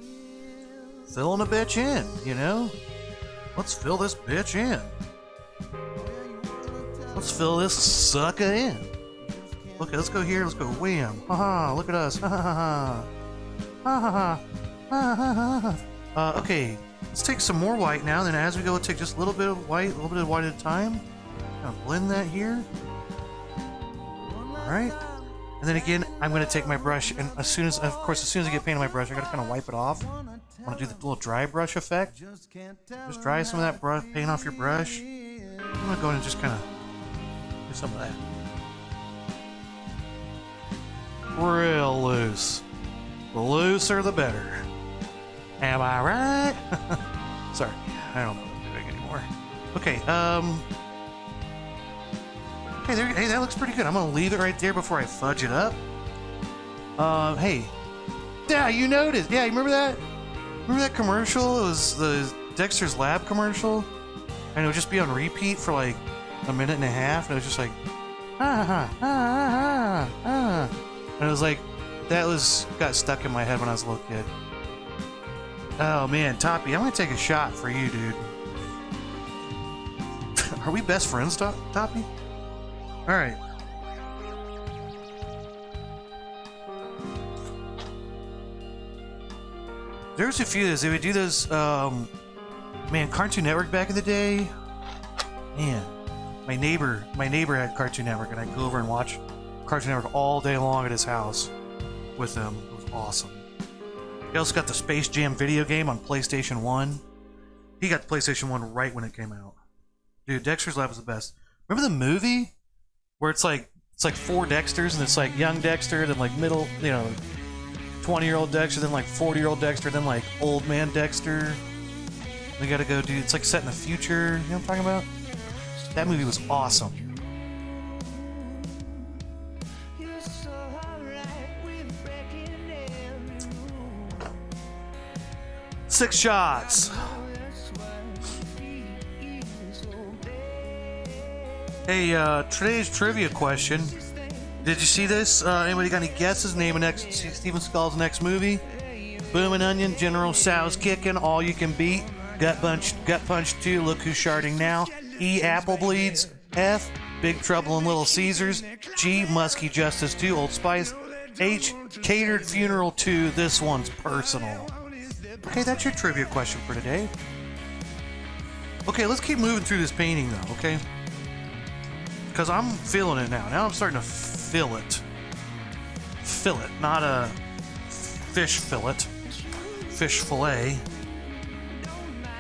S1: filling a bitch in, you know? Let's fill this bitch in. Let's fill this sucker in. Okay, let's go here. Let's go wham. Haha, look at us. Ha ha ha. Ha ha ha. Ha ha ha. Okay, let's take some more white now. Then as we go, we'll take just a little bit of white, a little bit of white at a time. Kind of blend that here. Alright. And then again, I'm going to take my brush, and as soon as I get paint on my brush, I got to kind of wipe it off. I want to do the little dry brush effect. Just dry some of that brush, paint off your brush. I'm going to go in and just kind of do some of that. Real loose. The looser, the better. Am I right? Sorry, I don't know what I'm doing anymore. Okay, okay, there. Hey, that looks pretty good. I'm gonna leave it right there before I fudge it up. Hey, yeah, you noticed? Yeah, you remember that? Remember that commercial? It was the Dexter's Lab commercial, and it would just be on repeat for like a minute and a half, and it was just like, and it was like, got stuck in my head when I was a little kid. Oh man, Toppy, I'm gonna take a shot for you, dude. Are we best friends, Toppy? Alright. There's a few of those. They would do those, man, Cartoon Network back in the day. Man, my neighbor had Cartoon Network, and I'd go over and watch Cartoon Network all day long at his house with them. It was awesome. He also got the Space Jam video game on PlayStation 1. He got the PlayStation 1 right when it came out. Dude, Dexter's Lab was the best. Remember the movie? Where it's like 4 Dexters, and it's like young Dexter, then like middle, 20-year-old Dexter, then like 40-year-old Dexter, then like old man Dexter. They gotta go do, it's like set in the future. You know what I'm talking about? That movie was awesome. Six shots. Hey, today's trivia question. Did you see this? Anybody got any guesses? Name of Steven Seagal's next movie. Boomin' Onion, General Tso's Kickin', All You Can Beat, Gut Punch 2, Look Who's Sharding Now, E, Apple Bleeds, F, Big Trouble in Little Caesars, G, Musky Justice 2, Old Spice, H, Catered Funeral 2, This One's Personal. Okay, that's your trivia question for today. Okay, let's keep moving through this painting though, okay? Because I'm feeling it now. Now I'm starting to feel it. Fill it, not a fish fillet. Fish fillet.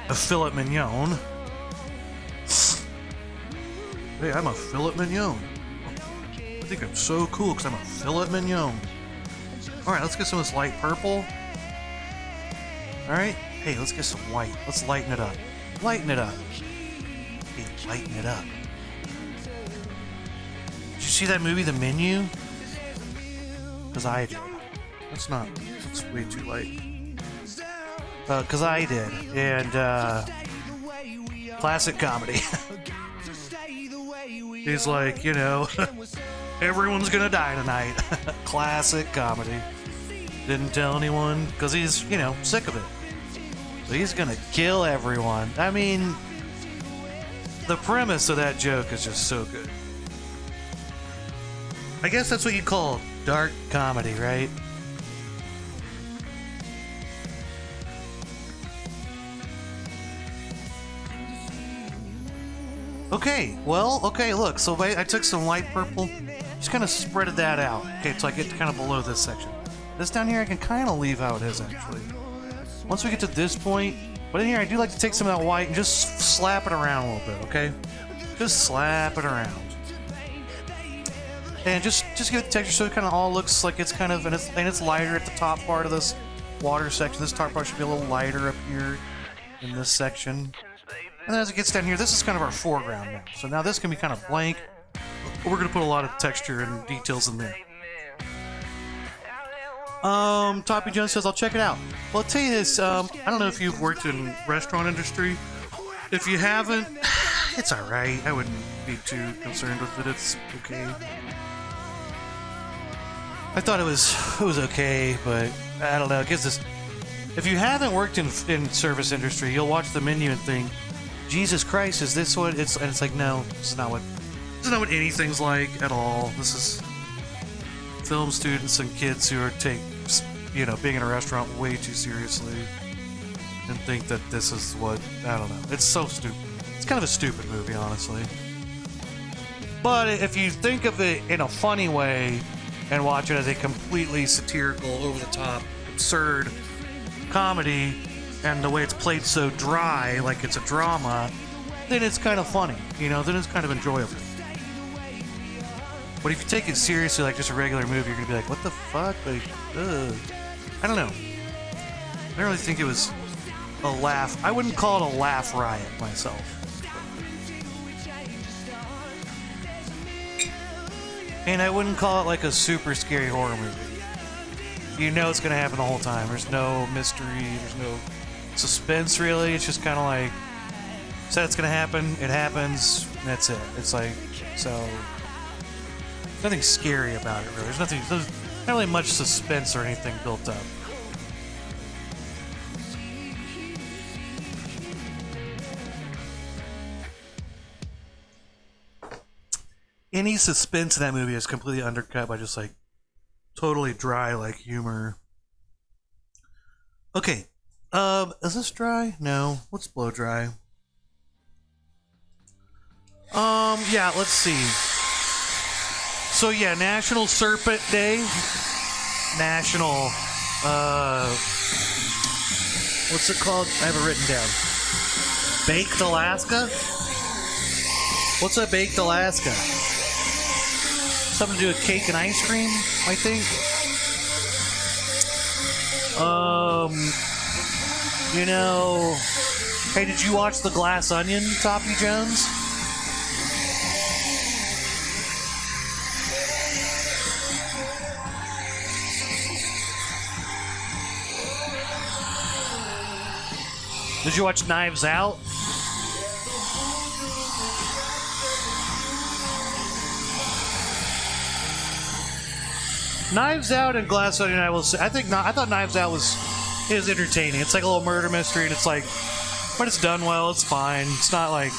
S1: A filet mignon. Hey, I'm a filet mignon. I think I'm so cool because I'm a filet mignon. Alright, let's get some of this light purple. Alright, hey, let's get some white. Let's lighten it up. Lighten it up. Hey, lighten it up. Did you see that movie, The Menu? Because I did. That's way too light. Because I did. And, classic comedy. He's like, everyone's gonna die tonight. Classic comedy. Didn't tell anyone, because he's, sick of it. So he's gonna kill everyone. I mean, the premise of that joke is just so good. I guess that's what you call dark comedy, right? Okay, look, so I took some light purple, just kind of spreaded that out. Okay, so I get kind of below this section. This down here I can kind of leave how it is, actually. Once we get to this point, but in here I do like to take some of that white and just slap it around a little bit, okay? Just slap it around. And just give it the texture so it kind of all looks like it's kind of, and it's lighter at the top part of this water section. This top part should be a little lighter up here in this section. And then as it gets down here, this is kind of our foreground now. So now this can be kind of blank. We're going to put a lot of texture and details in there. Toppy Jones says, I'll check it out. Well, I'll tell you this, I don't know if you've worked in restaurant industry. If you haven't, it's alright. I wouldn't be too concerned with it. It's okay. I thought it was okay, but I don't know. It gives this. If you haven't worked in service industry, you'll watch the menu and think, Jesus Christ, is this what it's? And it's like, no, this is not what anything's like at all. This is film students and kids who are being in a restaurant way too seriously and think that this is what, I don't know. It's so stupid. It's kind of a stupid movie, honestly. But if you think of it in a funny way and watch it as a completely satirical, over-the-top, absurd comedy, and the way it's played so dry, like it's a drama, then it's kind of funny, then it's kind of enjoyable. But if you take it seriously, like just a regular movie, you're gonna be like, what the fuck? Like, ugh. I don't know. I don't really think it was a laugh. I wouldn't call it a laugh riot myself. And I wouldn't call it like a super scary horror movie. You know it's gonna happen the whole time. There's no mystery, there's no suspense really. It's just kind of like, said it's gonna happen, it happens, and that's it. It's like, so, nothing scary about it really. There's not really much suspense or anything built up. Any suspense in that movie is completely undercut by just like totally dry like humor. Okay, is this dry? No, let's blow dry. Yeah, let's see. So yeah, National Serpent Day. National, what's it called? I have it written down. Baked Alaska? What's a Baked Alaska? Something to do with cake and ice cream, I think. Hey, did you watch The Glass Onion, Toppy Jones? Did you watch Knives Out? Knives Out and Glass Onion, I will say. I thought Knives Out is entertaining. It's like a little murder mystery, and it's like, but it's done well. It's fine. It's not like,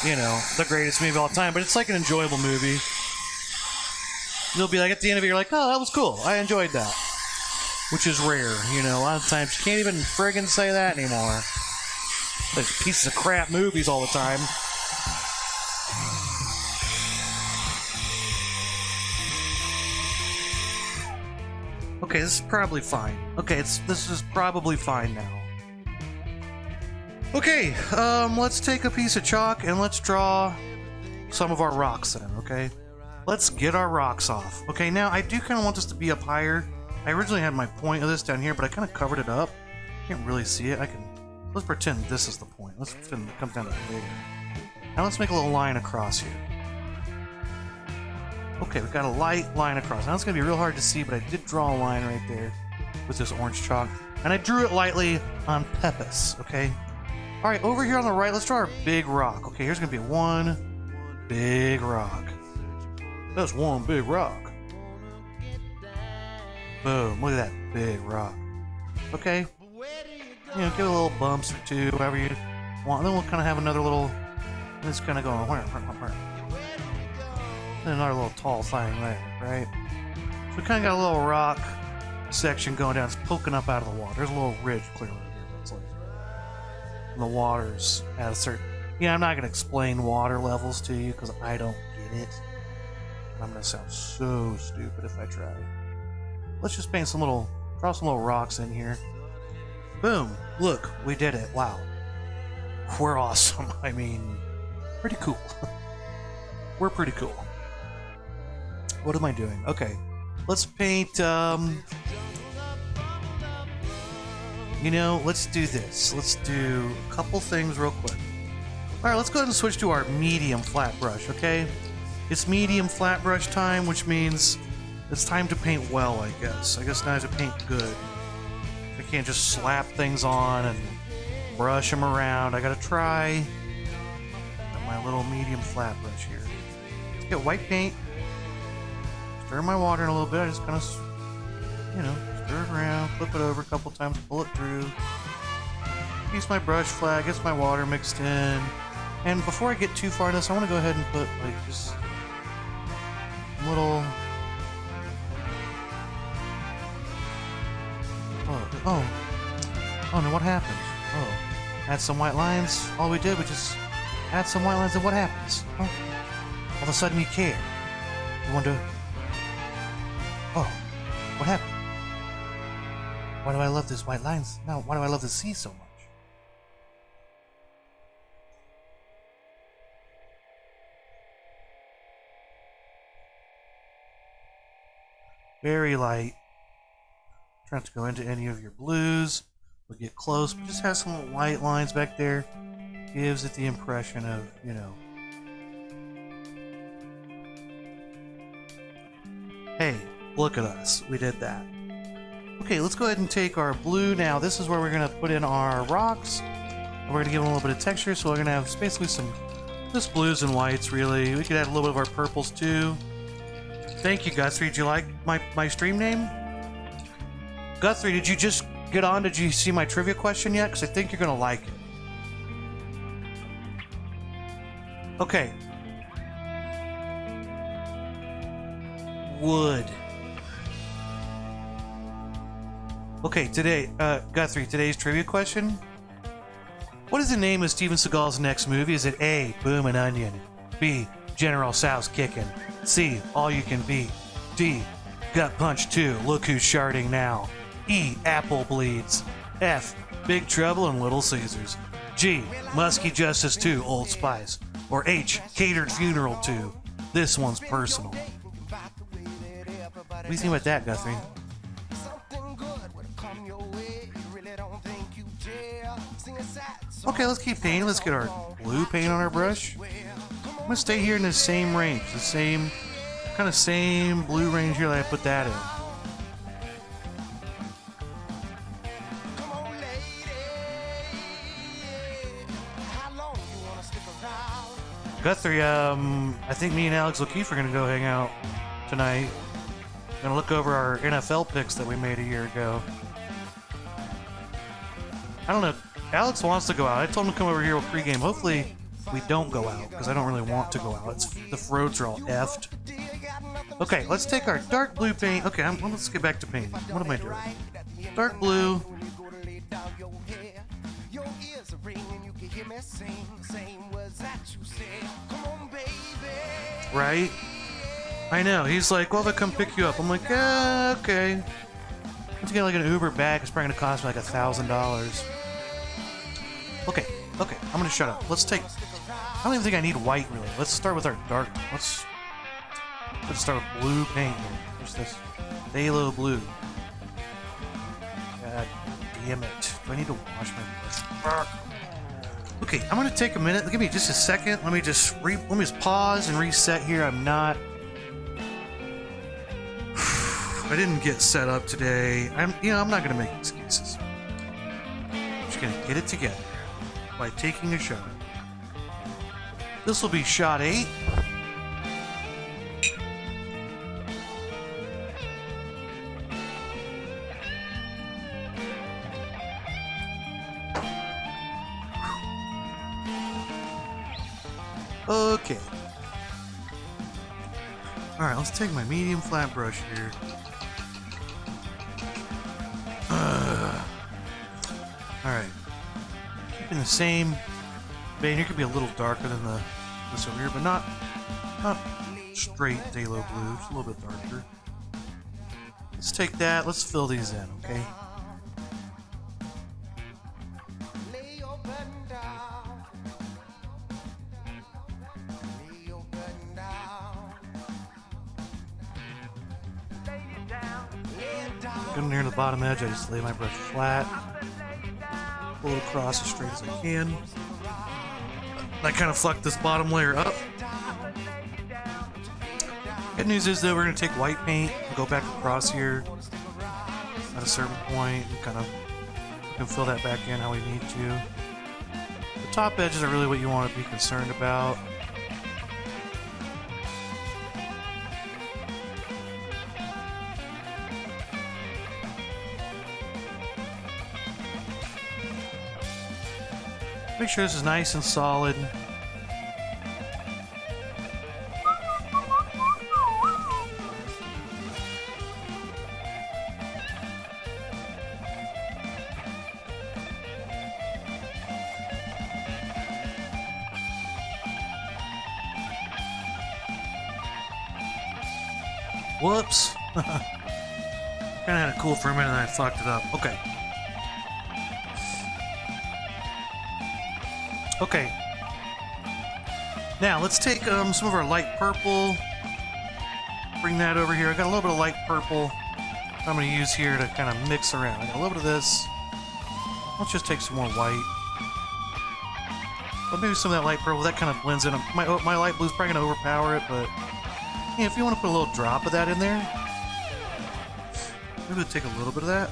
S1: the greatest movie of all time, but it's like an enjoyable movie. You'll be like, at the end of it, you're like, oh, that was cool. I enjoyed that. Which is rare, a lot of times you can't even friggin' say that anymore. There's pieces of crap movies all the time. Okay, this is probably fine. Okay, this is probably fine now. Okay, let's take a piece of chalk and let's draw some of our rocks in, okay? Let's get our rocks off. Okay, now I do kind of want this to be up higher. I originally had my point of this down here, but I kind of covered it up. Can't really see it. Let's pretend this is the point. Let's pretend it comes down to bigger. Now let's make a little line across here. Okay, we've got a light line across. Now it's going to be real hard to see, but I did draw a line right there with this orange chalk. And I drew it lightly on purpose, okay? Alright, over here on the right, let's draw our big rock. Okay, here's going to be one big rock. That's one big rock. Boom, look at that big rock. Okay? Give it a little bumps or two, however you want. And then we'll kind of have another little... It's kind of going... And another little tall thing there, right? So we kind of got a little rock section going down. It's poking up out of the water. There's a little ridge clear over here. That's like... And the water's at a certain... I'm not going to explain water levels to you because I don't get it. And I'm going to sound so stupid if I try. Let's just paint draw some little rocks in here. Boom. Look, we did it. Wow. We're awesome. I mean, pretty cool. We're pretty cool. What am I doing? Okay. Let's paint, You know, let's do this. Let's do a couple things real quick. All right, let's go ahead and switch to our medium flat brush, okay? It's medium flat brush time, which means it's time to paint well, I guess. I guess now I have to paint good. I can't just slap things on and brush them around. I gotta try with my little medium flat brush here. Let's get white paint. Stir my water in a little bit. I just kind of, you know, stir it around, flip it over a couple times, pull it through. Use my brush flat, gets my water mixed in. And before I get too far in this, I want to go ahead and put like just a little. Oh no, what happened? Oh, add some white lines. All we did was just add some white lines, and what happens? Oh, all of a sudden you care. You want to. Oh, what happened? Why do I love these white lines? No, why do I love the sea so much? Very light. Try not to go into any of your blues. We'll get close, but just have some little white lines back there. Gives it the impression of, you know, hey, look at us. We did that. Okay, let's go ahead and take our blue now. This is where we're going to put in our rocks. And we're going to give them a little bit of texture, so we're going to have basically some just blues and whites, really. We could add a little bit of our purples, too. Thank you, Guthrie. Did you like my stream name? Guthrie, did you just get on? Did you see my trivia question yet? Because I think you're going to like it. Okay. Wood. Okay, today, Guthrie, today's trivia question. What is the name of Steven Seagal's next movie? Is it A, Boom and Onion, B, General Tso's Kickin', C, All You Can Be, D, Gut Punch 2, Look Who's Sharding Now, E, Apple Bleeds, F, Big Trouble in Little Caesars, G, Musky Justice 2, Old Spice, or H, Catered Funeral 2. This one's personal. What do you think about that, Guthrie? Okay, let's keep painting. Let's get our blue paint on our brush. I'm gonna stay here in the same range, the same blue range here that I put that in. Guthrie, I think me and Alex O'Keefe are gonna go hang out tonight. Gonna look over our NFL picks that we made a year ago. I don't know. Alex wants to go out. I told him to come over here with pregame. Hopefully, we don't go out because I don't really want to go out. The roads are all effed. Okay, let's take our dark blue paint. Okay, let's get back to painting. What am I doing? Dark blue. Right? I know. He's like, well, they'll come pick you up. I'm like, okay. Let's get like an Uber back. It's probably gonna cost me like $1,000. Okay, I'm gonna shut up. Let's take. I don't even think I need white really. Let's start with our dark. Let's start with blue paint here. What's this? Phthalo blue. God damn it. Do I need to wash my brush? Okay, I'm gonna take a minute. Give me just a second. Let me just pause and reset here. I'm not. I didn't get set up today. I'm not gonna make excuses. I'm just gonna get it together by taking a shot. This will be shot 8. Okay. Alright, let's take my medium flat brush here. Alright. Keeping the same vein. Here could be a little darker than this over here, but not straight phthalo blue. Just a little bit darker. Let's take that. Let's fill these in, okay? Come near the bottom edge, I just lay my brush flat. pull it across as straight as I can. I kind of fluck this bottom layer up. Good news is that we're going to take white paint and go back across here at a certain point and kind of we can fill that back in how we need to. The top edges are really what you want to be concerned about. Make sure this is nice and solid. Whoops. Kinda had it cool for a minute and I fucked it up. Okay. Okay. Now let's take some of our light purple. Bring that over here. I got a little bit of light purple I'm going to use here to kind of mix around. I got a little bit of this. Let's just take some more white. But maybe some of that light purple, that kind of blends in. My light blue's probably going to overpower it, but yeah, if you want to put a little drop of that in there, maybe we'll take a little bit of that.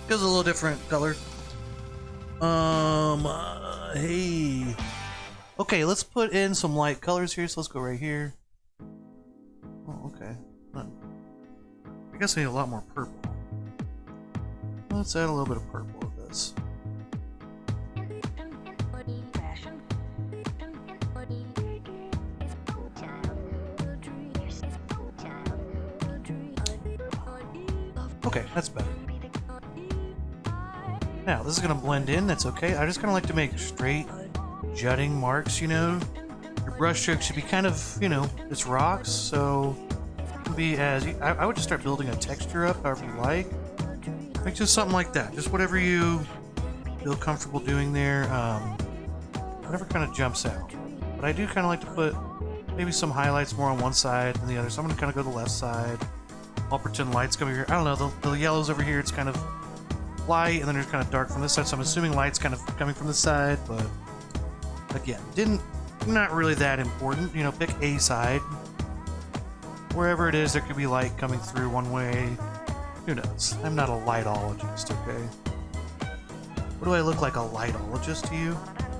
S1: Gives a little different color. Hey. Okay, let's put in some light colors here, so let's go right here. Oh, okay. I guess I need a lot more purple. Let's add a little bit of purple to this. Okay, that's better. Now, this is going to blend in, that's okay. I just kind of like to make straight jutting marks, you know. Your brush stroke should be kind of, you know, it's rocks, so be as I would just start building a texture up however you like. Like just something like that. Just whatever you feel comfortable doing there. Whatever kind of jumps out. But I do kind of like to put maybe some highlights more on one side than the other. So I'm going to kind of go to the left side. I'll pretend light's coming here. I don't know, the yellow's over here, it's kind of light, and then there's kind of dark from this side, so I'm assuming light's kind of coming from this side, but again, not really that important. You know, pick a side. Wherever it is, there could be light coming through one way. Who knows? I'm not a lightologist, okay? What do I look like, a lightologist to you?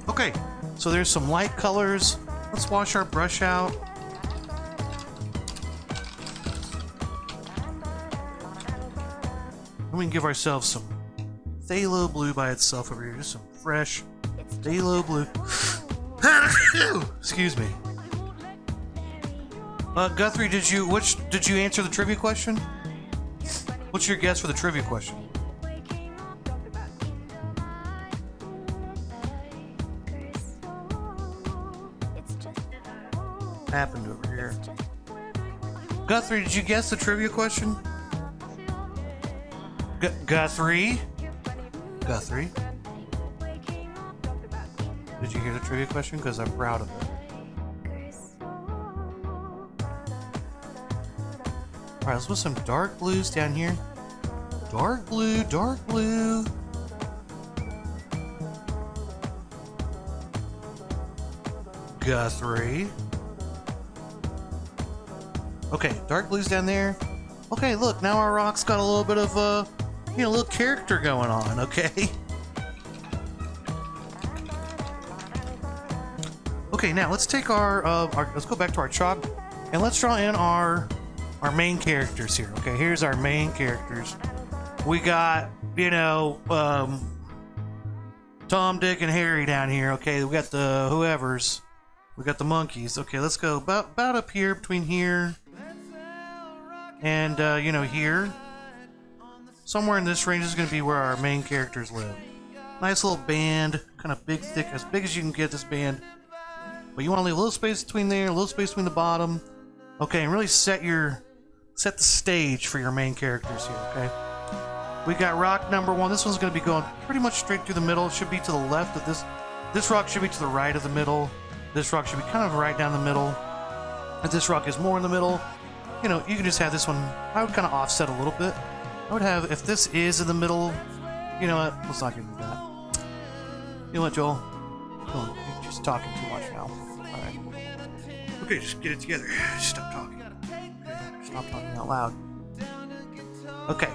S1: Okay, so there's some light colors. Let's wash our brush out. And we can give ourselves some phthalo blue by itself over here. Just some fresh phthalo blue. Excuse me. Guthrie, did you answer the trivia question? What's your guess for the trivia question? Happened over here. Guthrie, did you guess the trivia question? Guthrie? Guthrie? Did you hear the trivia question? Because I'm proud of it. Alright, let's put some dark blues down here. Dark blue, dark blue. Guthrie. Okay, dark blues down there. Okay, look, now our rock's got a little bit of a little character going on, okay? Okay, now let's take our let's go back to our chalk and let's draw in our main characters here. Okay, here's our main characters. We got, Tom, Dick, and Harry down here. Okay, we got the whoever's. We got the monkeys. Okay, let's go about up here, between here and, here. Somewhere in this range is going to be where our main characters live. Nice little band, kind of big, thick, as big as you can get this band. But you want to leave a little space between there, a little space between the bottom. Okay, and really set the stage for your main characters here, okay? We got rock number 1. This one's going to be going pretty much straight through the middle. It should be to the left of this. This rock should be to the right of the middle. This rock should be kind of right down the middle. If this rock is more in the middle, you know, you can just have this one. I would kind of offset a little bit. I would have, if this is in the middle, you know what? Let's not get into that. You know what, Joel? Oh, you're just talking too much now. Alright. Okay, just get it together. Just stop talking. Okay, stop talking out loud. Okay.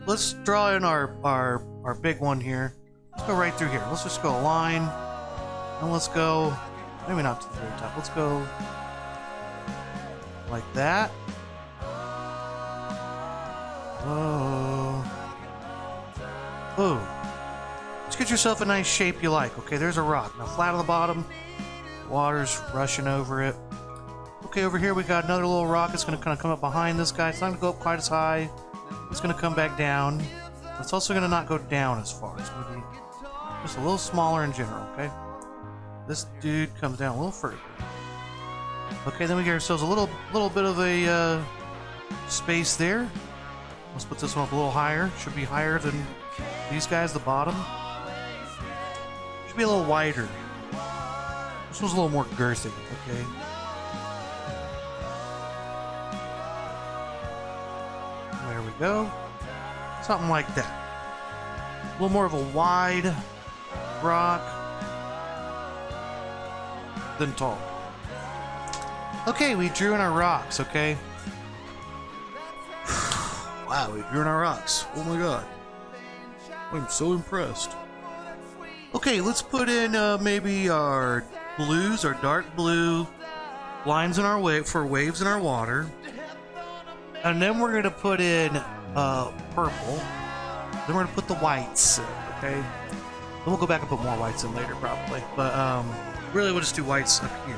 S1: Let's draw in our big one here. Let's go right through here. Let's just go a line. And let's go, maybe not to the very top. Let's go like that. Whoa. Ooh. Let's get yourself a nice shape you like. Okay, there's a rock. Now flat on the bottom. Water's rushing over it. Okay, over here we got another little rock. It's going to kind of come up behind this guy. It's not going to go up quite as high. It's going to come back down. It's also going to not go down as far. It's going to be just a little smaller in general, okay? This dude comes down a little further. Okay, then we get ourselves a little bit of a space there. Let's put this one up a little higher. Should be higher than these guys, the bottom. Should be a little wider. This one's a little more girthy, okay? There we go. Something like that. A little more of a wide rock than tall. Okay, we drew in our rocks, okay? Wow, we drew in our rocks. Oh my god. I'm so impressed. Okay, let's put in maybe our blues, our dark blue lines in our for waves in our water. And then we're going to put in purple. Then we're going to put the whites in, okay? Then we'll go back and put more whites in later, probably. But really, we'll just do whites up here.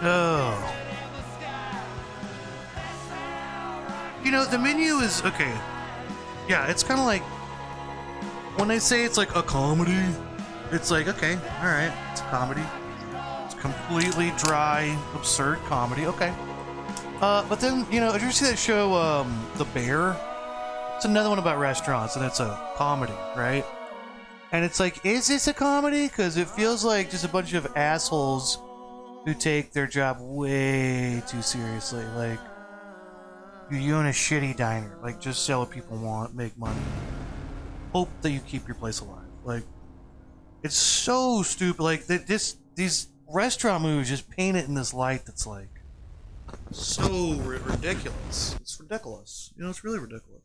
S1: Oh. You know, the menu is okay. Yeah, it's kind of like when they say it's like a comedy, it's like, okay, alright, it's a comedy. It's completely dry, absurd comedy, okay. But then, you know, did you see that show, The Bear? It's another one about restaurants, and it's a comedy, right? And it's like, is this a comedy? Because it feels like just a bunch of assholes who take their job way too seriously. Like, you own a shitty diner. Like, just sell what people want, make money. Hope that you keep your place alive. Like, it's so stupid. Like, these restaurant movies just paint it in this light that's like so ridiculous. It's ridiculous. You know, it's really ridiculous.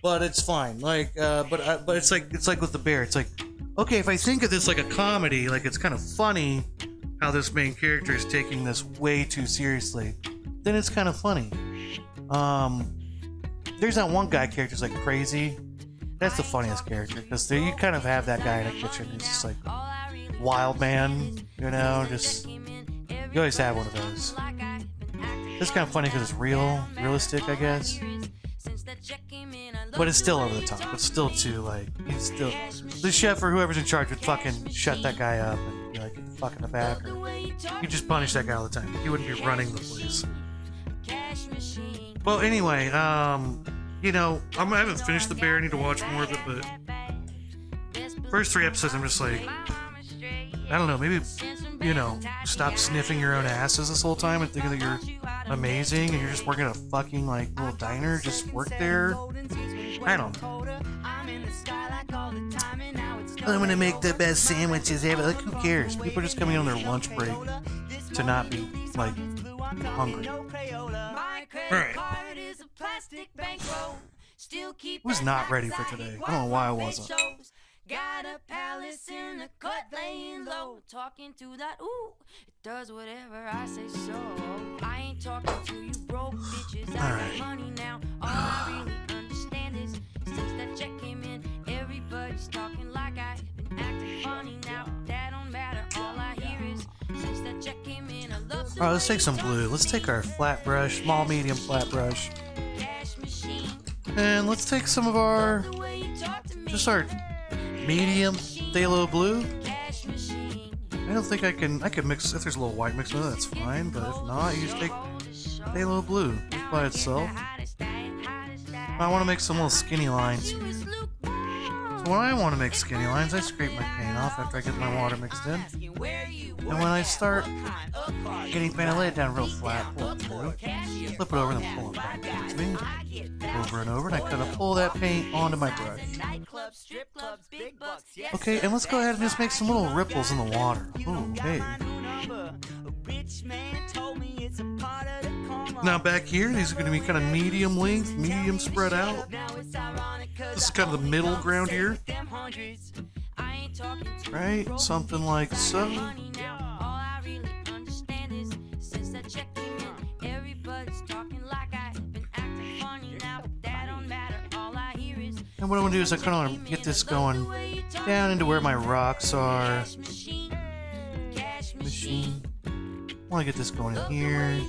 S1: But it's fine. Like, but it's like with The Bear. It's like, okay, if I think of this like a comedy, like it's kind of funny how this main character is taking this way too seriously, then it's kind of funny. There's that one guy character's like crazy. That's the funniest character because you kind of have that guy in the kitchen who's just like wild man, you know, just you always have one of those. It's kind of funny because it's realistic, I guess. But it's still over the top. It's still too, like, he's still... The chef or whoever's in charge would fucking shut that guy up and be like, get the fuck in the back. Or he'd just punish that guy all the time. He wouldn't be running the place. Well, anyway, you know, I haven't finished The Bear. I need to watch more of it, but... First 3 episodes, I'm just like... I don't know, maybe, you know, stop sniffing your own asses this whole time and thinking that you're amazing and you're just working at a fucking, like, little diner. Just work there. I don't know. I'm gonna make the best sandwiches ever. Like, who cares? People are just coming on their lunch break to not be, like, hungry. Alright. I was not ready for today. I don't know why I wasn't.
S3: Got a palace in the cut, laying low, talking to that, ooh, it does whatever I say so. I ain't talking to you broke bitches, I got money now. All I really understand is, since that check came in, everybody's talking like I've been acting funny now. That don't matter, all I hear is, since that check came in, I love the
S1: Alright, let's take some blue. Let's take our flat brush, small, medium flat brush. And let's take some of our, just our medium phthalo blue. I don't think I can mix, if there's a little white mixed with it, that's fine, but if not, you just take phthalo blue just by itself. I want to make some little skinny lines. Some So when I want to make skinny lines, I scrape my paint off after I get my water mixed in. And when I start getting paint, I lay it down real flat, pull it through, flip it over, and then pull it back towards me. Over and over, and I kind of pull that paint onto my brush. Okay, and let's go ahead and just make some little ripples in the water. Ooh, hey. Now back here, these are going to be kind of medium length, medium spread out. This is kind of the middle ground here. Right? Something like so. And what I want to do is I kind of want to get this going down into where my rocks are. Machine. I want to get this going in here.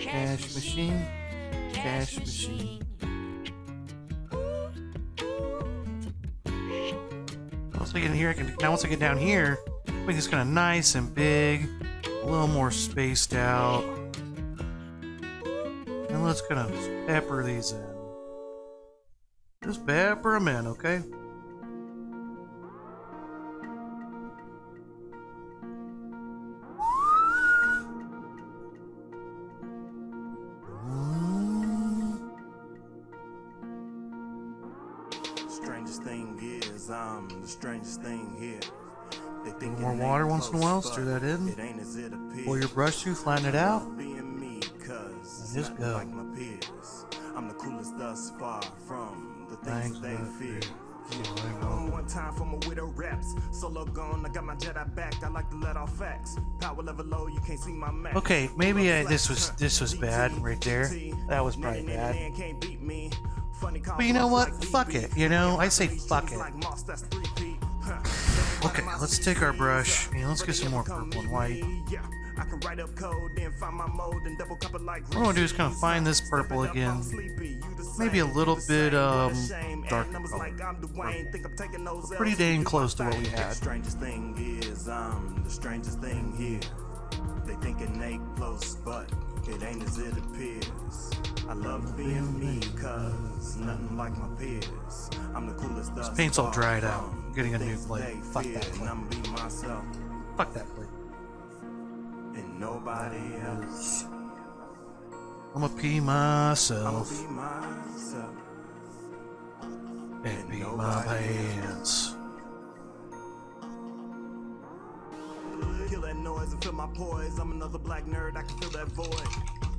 S1: Cash machine. Cash machine. Once I get in here, once I get down here, make this kind of nice and big, a little more spaced out. And let's kind of pepper these in. Just pepper them in, okay?
S4: Strangest thing is, I'm the strangest thing here. They think
S1: more water once in a while, stir that in. Pull your brush through, flatten it out. And just go.
S4: Like my peers. I'm the coolest thus far from the things they fear. One time for my widow raps. Solo gone, I got my Jedi back. I like to let off facts. Power level low, you can't see my max.
S1: Okay, maybe this was bad right there. That was probably bad. But you know what? Fuck it. You know, I say fuck it. Okay, let's take our brush and let's get some more purple and white. What I want to do is kind of find this purple again. Maybe a little bit dark color. Pretty dang close to what we had.
S4: Strangest thing is, the strangest thing here. They thinking they close, but it ain't as it appears. I love being me, cause nothing like my peers. I'm the coolest.
S1: This paint's all dried out. I'm getting a new plate. Fuck that plate. Fuck that plate.
S4: And nobody else.
S1: I'ma pee myself.
S4: I'ma be myself.
S1: And pee my pants.
S4: Kill that noise and feel my poise. I'm another black nerd, I can fill that void.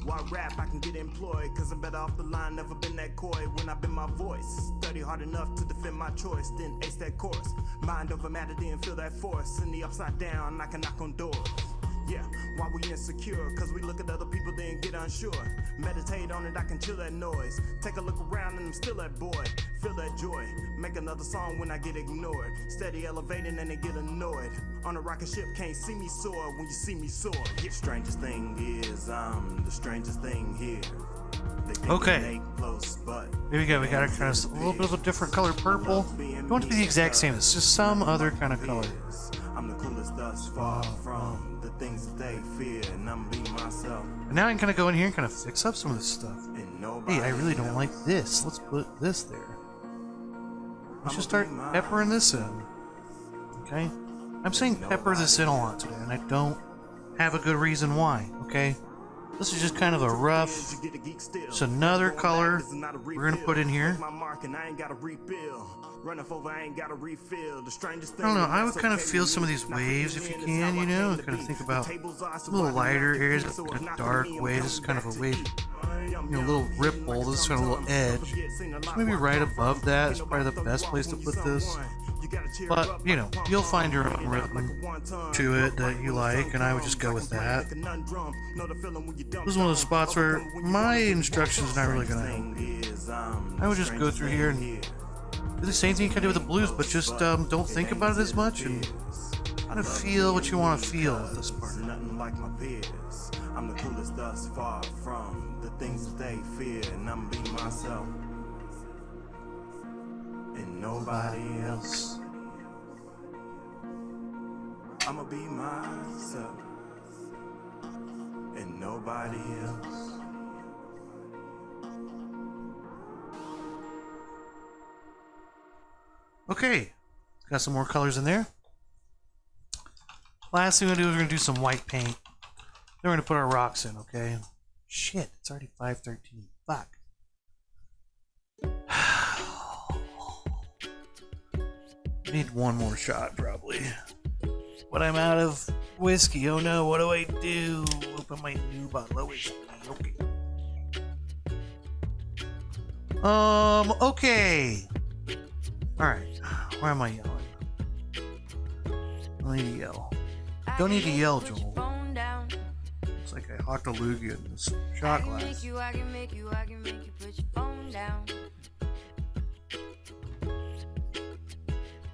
S4: Why rap, I can get employed, cause I'm better off the line, never been that coy when I've been my voice. Study hard enough to defend my choice, then ace that course. Mind over matter, then feel that force. In the upside down, I can knock on doors. Yeah, why we insecure? Cause we look at other people, then get unsure. Meditate on it, I can chill that noise. Take a look around and I'm still that boy. Feel that joy, make another song when I get ignored. Steady elevating and they get annoyed. On a rocket ship, can't see me soar when you see me soar. Yeah, strangest thing is, I'm the strangest thing here.
S1: Okay.
S4: Close, but
S1: Here we go. We got a kind of a little bit of a different color purple. Don't want it to be the exact same. It's just some other kind of color.
S4: I'm the coolest thus far from the things that they fear, and I'm being myself.
S1: And now I can kind of go in here and kind of fix up some of this stuff. Hey, I really don't like this. Let's put this there. Let's just start peppering this in. Okay? I'm saying pepper this in a lot today, and I don't have a good reason why, okay? This is just kind of a rough, it's another color we're going to put in here. I don't know, I would kind of feel some of these waves if you can, you know, and kind of think about some little lighter areas, kind of dark wave. This is kind of a wave, you know, a little ripple, this is kind of a little edge. So maybe right above that is probably the best place to put this. But, you know, you'll find your own rhythm to it that you like, and I would just go with that. This is one of those spots where my instructions are not really going to help. I would just go through here and do the same thing you can do with the blues, but just don't think about it as much and kind of feel what you want to feel with this part.
S4: Nothing like my peers. I'm the coolest thus far from the things that they fear, and I'm being myself. And nobody else. I'ma be myself. And nobody else. I'm
S1: Okay, got some more colors in there. Last thing we're gonna do is we're gonna do some white paint. Then we're gonna put our rocks in, okay? Shit, it's already 5:13. Fuck. I need one more shot, probably. But I'm out of whiskey. Oh no, what do I do? Open my new bottle of whiskey. Okay. Okay. Alright. Why am I yelling? I need to yell. Don't need to yell, Joel. Looks like I hocked a loogie in this shot glass.
S3: I can make you put your phone down.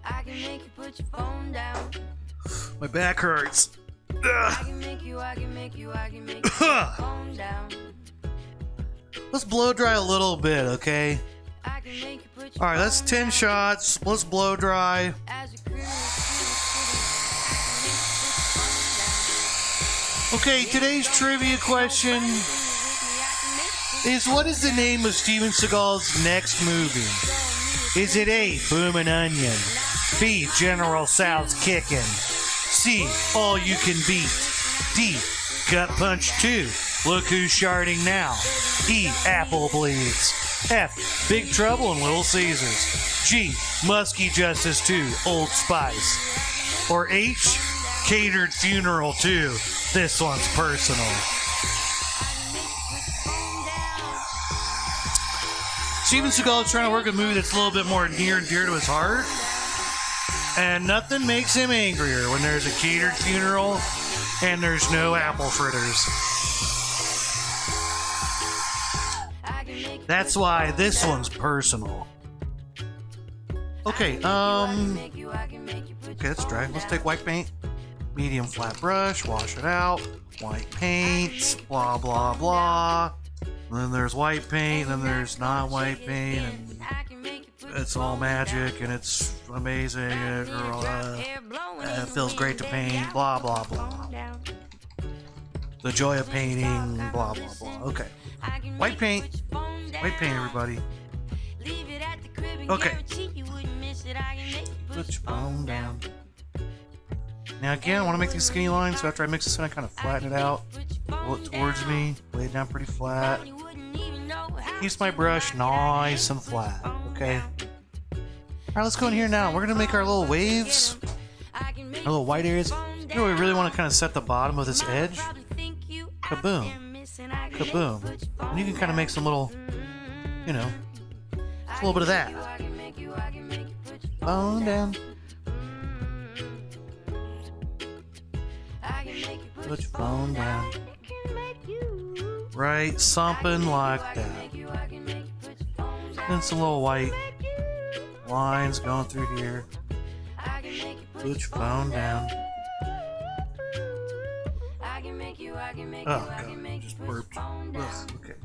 S3: I can make you put your phone down.
S1: My back hurts.
S3: I can make you put your phone down.
S1: Let's blow dry a little bit, okay?
S3: I can make you put your
S1: Alright, that's 10 shots. Let's blow dry.
S3: as a criminal.
S1: Okay, today's trivia question is, what is the name of Steven Seagal's next movie? Is it A, Bloomin' Onion, B, General Tso's Kickin', C, All You Can Beat, D, Gut Punch 2, Look Who's Sharding Now, E, Apple Bleeds, F, Big Trouble in Little Caesars, G, Muskie Justice 2, Old Spice, or H, Catered Funeral 2, This One's Personal. Steven Seagal is trying to work a movie that's a little bit more near and dear to his heart. And nothing makes him angrier when there's a catered funeral and there's no apple fritters. That's why this one's personal. Okay, okay, that's dry. Let's take white paint. Medium flat brush, wash it out. White paint, blah, blah, blah. And then there's white paint, and then there's not white paint, and it's all magic, and it's amazing, and it feels great to paint, blah, blah, blah. The joy of painting, blah, blah, blah. Okay. White paint, everybody. Okay. Put your phone down. Now again, I want to make these skinny lines, so after I mix this in, I kind of flatten it out. Pull it towards me, lay it down pretty flat. Keeps my brush nice and flat, okay? Alright, let's go in here now. We're going to make our little waves, our little white areas. You know, we really want to kind of set the bottom of this edge. Kaboom. Kaboom. And you can kind of make some little, you know, a little bit of that. Phone down. Put your phone down. Right, something like that. Then some little white lines going through here. Put your phone down. Oh god, I just burped. Ugh, okay.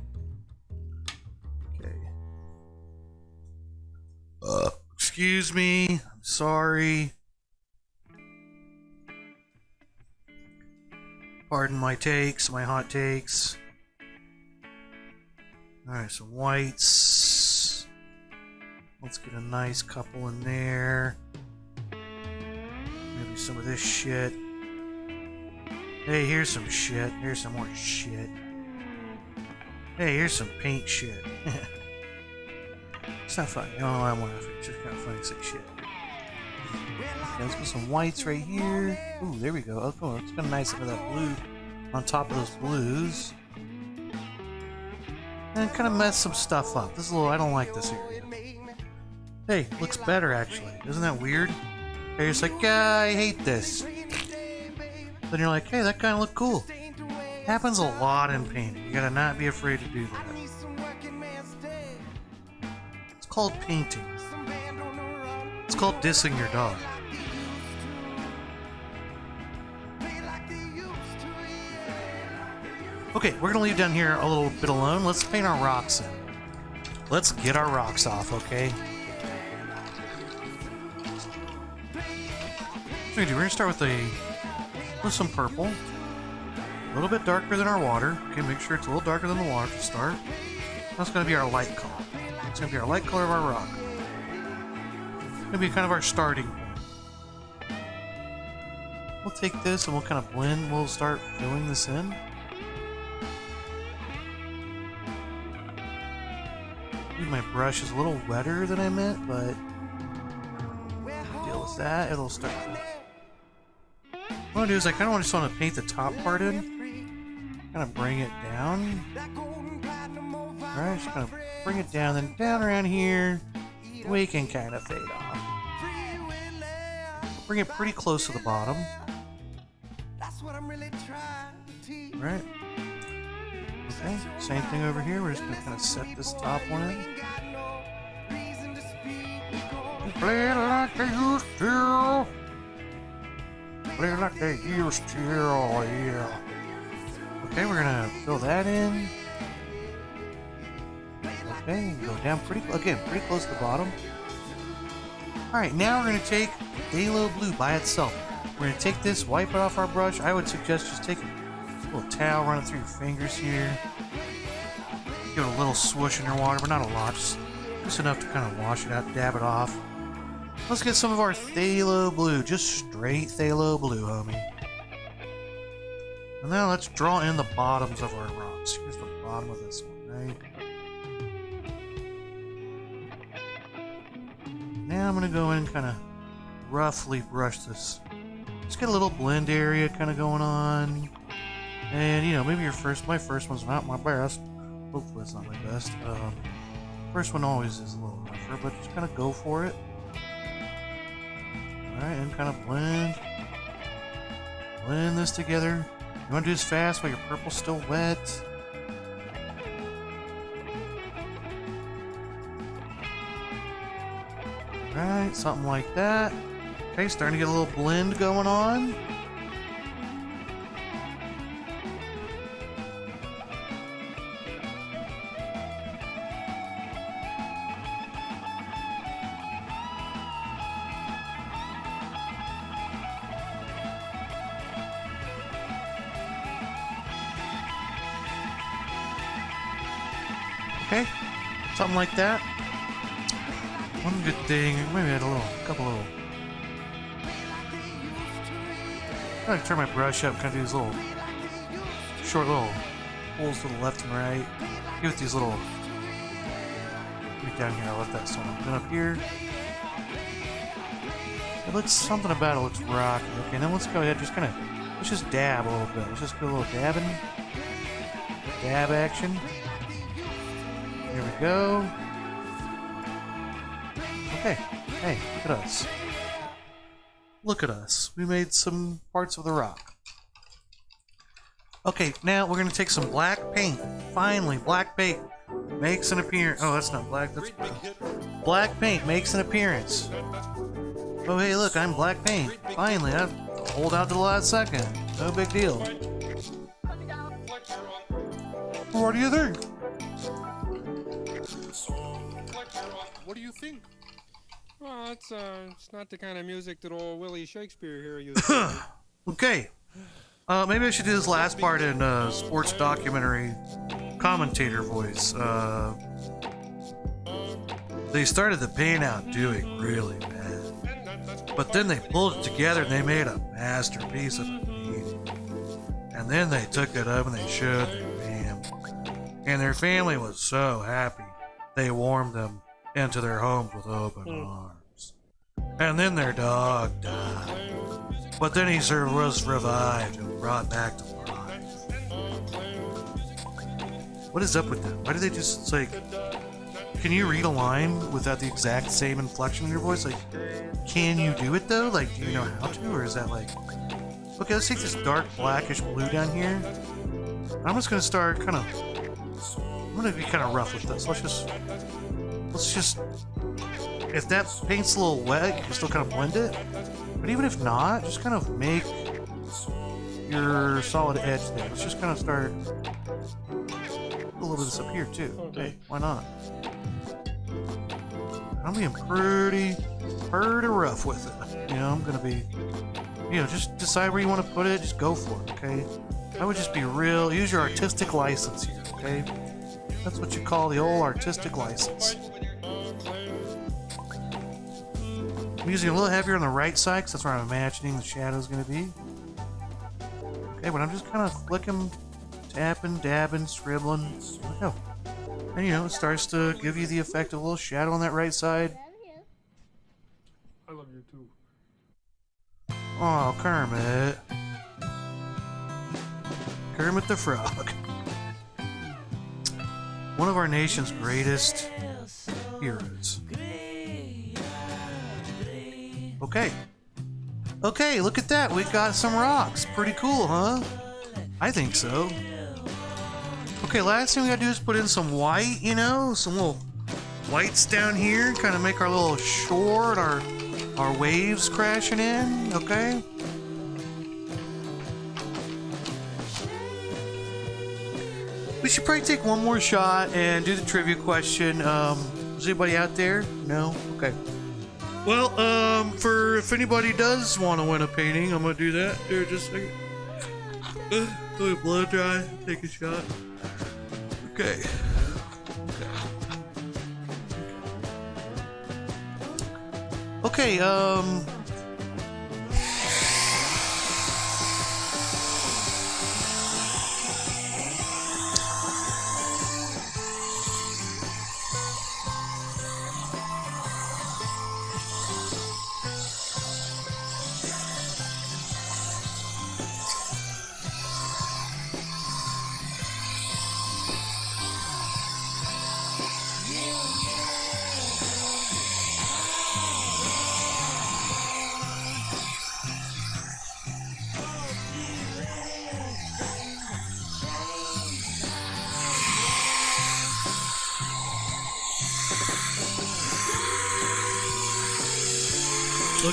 S1: Okay. Excuse me. I'm sorry. Pardon my takes, my hot takes. Alright, some whites. Let's get a nice couple in there. Maybe some of this shit. Hey, here's some shit. Here's some more shit. Hey, here's some paint shit. It's not funny. I don't know why I'm laughing. It's just kind of funny to say shit. Okay, let's put some whites right here. Ooh, there we go. Oh, cool. It's kind of nice with that blue on top of those blues. And kind of mess some stuff up. This is a little, I don't like this area. Hey, looks better actually. Isn't that weird? Hey, you're just like, yeah, I hate this. Then you're like, hey, that kind of looked cool. Happens a lot in painting. You gotta not be afraid to do that. It's called painting. It's called dissing your dog. Okay, we're gonna leave down here a little bit alone. Let's paint our rocks in. Let's get our rocks off, okay? We're gonna start with some purple. A little bit darker than our water. Okay, make sure it's a little darker than the water to start. That's gonna be our light color. It's gonna be our light color of our rock. Gonna be kind of our starting point. We'll take this and we'll kind of blend. We'll start filling this in. My brush is a little wetter than I meant, but deal with that. It'll start. What I want to do is I kind of just want to paint the top part in, kind of bring it down. All right, just kind of bring it down, then down around here. We can kind of fade off. Bring it pretty close to the bottom. All right. Okay, same thing over here. We're just going to kind of set this top one in. Play like they used to. Play like they used to, yeah. Okay, we're going to fill that in. Okay, go down pretty close to the bottom. Alright, now we're going to take Phthalo Blue by itself. We're going to take this, wipe it off our brush. I would suggest just take a little towel, run it through your fingers here. Give it a little swoosh in your water, but not a lot. Just enough to kind of wash it out, dab it off. Let's get some of our Phthalo Blue. Just straight Phthalo Blue, homie. And now let's draw in the bottoms of our rocks. Here's the bottom of this one, right? Now I'm going to go in and kind of roughly brush this. Just get a little blend area kind of going on. And, you know, maybe my first one's not my best. Hopefully it's not my best. First one always is a little rougher, but just kind of go for it. Alright, and kind of blend this together. You want to do this fast while your purple's still wet. Alright, something like that. Okay, starting to get a little blend going on. Okay, something like that. One good thing, maybe I had a couple little. I like to turn my brush up, kind of do these little short little pulls to the left and right. Give it these little. Maybe down here, I'll let that stone. Then up here, it looks something about it looks rocky. Okay, then let's go ahead, let's just dab a little bit. Let's just do a little dabbing, dab action. There we go. Okay, hey, look at us. Look at us. We made some parts of the rock. Okay, now we're going to take some black paint. Finally, black paint makes an appearance. Oh, that's not black. That's black paint makes an appearance. Oh, hey, look, I'm black paint. Finally, I hold out to the last second. No big deal. What do you think?
S5: What do you think? Well, it's not the kind of music that old Willie Shakespeare here used to.
S1: Okay. Maybe I should do this last part in sports documentary commentator voice. They started the paint out doing really bad. But then they pulled it together and they made a masterpiece of a painting. And then they took it up and they showed their family. And their family was so happy. They warmed them into their homes with open arms. And then their dog died. But then he was revived and brought back to life. What is up with that? Why do they just, it's like, can you read a line without the exact same inflection in your voice? Like, can you do it though? Like, do you know how to? Or is that like, okay, let's take this dark blackish blue down here. I'm just going to start I'm going to be kind of rough with this. Let's just, if that paint's a little wet, you can still kind of blend it. But even if not, just kind of make your solid edge there. Let's just kind of start a little bit of this up here too. Okay, why not? I'm being pretty rough with it. You know, I'm gonna be, just decide where you want to put it. Just go for it. Okay. I would just be real. Use your artistic license here. Okay. That's what you call the old artistic license. I'm using a little heavier on the right side because that's where I'm imagining the shadow's going to be. Okay, but I'm just kind of flicking, tapping, dabbing, scribbling. There we go. And you know, it starts to give you the effect of a little shadow on that right side.
S5: I love you too.
S1: Oh, Kermit. Kermit the Frog. One of our nation's greatest heroes. Okay. Okay, look at that. We got some rocks. Pretty cool, huh? I think so. Okay, last thing we gotta do is put in some white, you know? Some little whites down here. Kind of make our little shore and our waves crashing in. Okay? We should probably take one more shot and do the trivia question. Is anybody out there? No? Okay. Well, for if anybody does want to win a painting, I'm gonna do that. Here, just a second. Let me blow dry. Take a shot. Okay. Okay,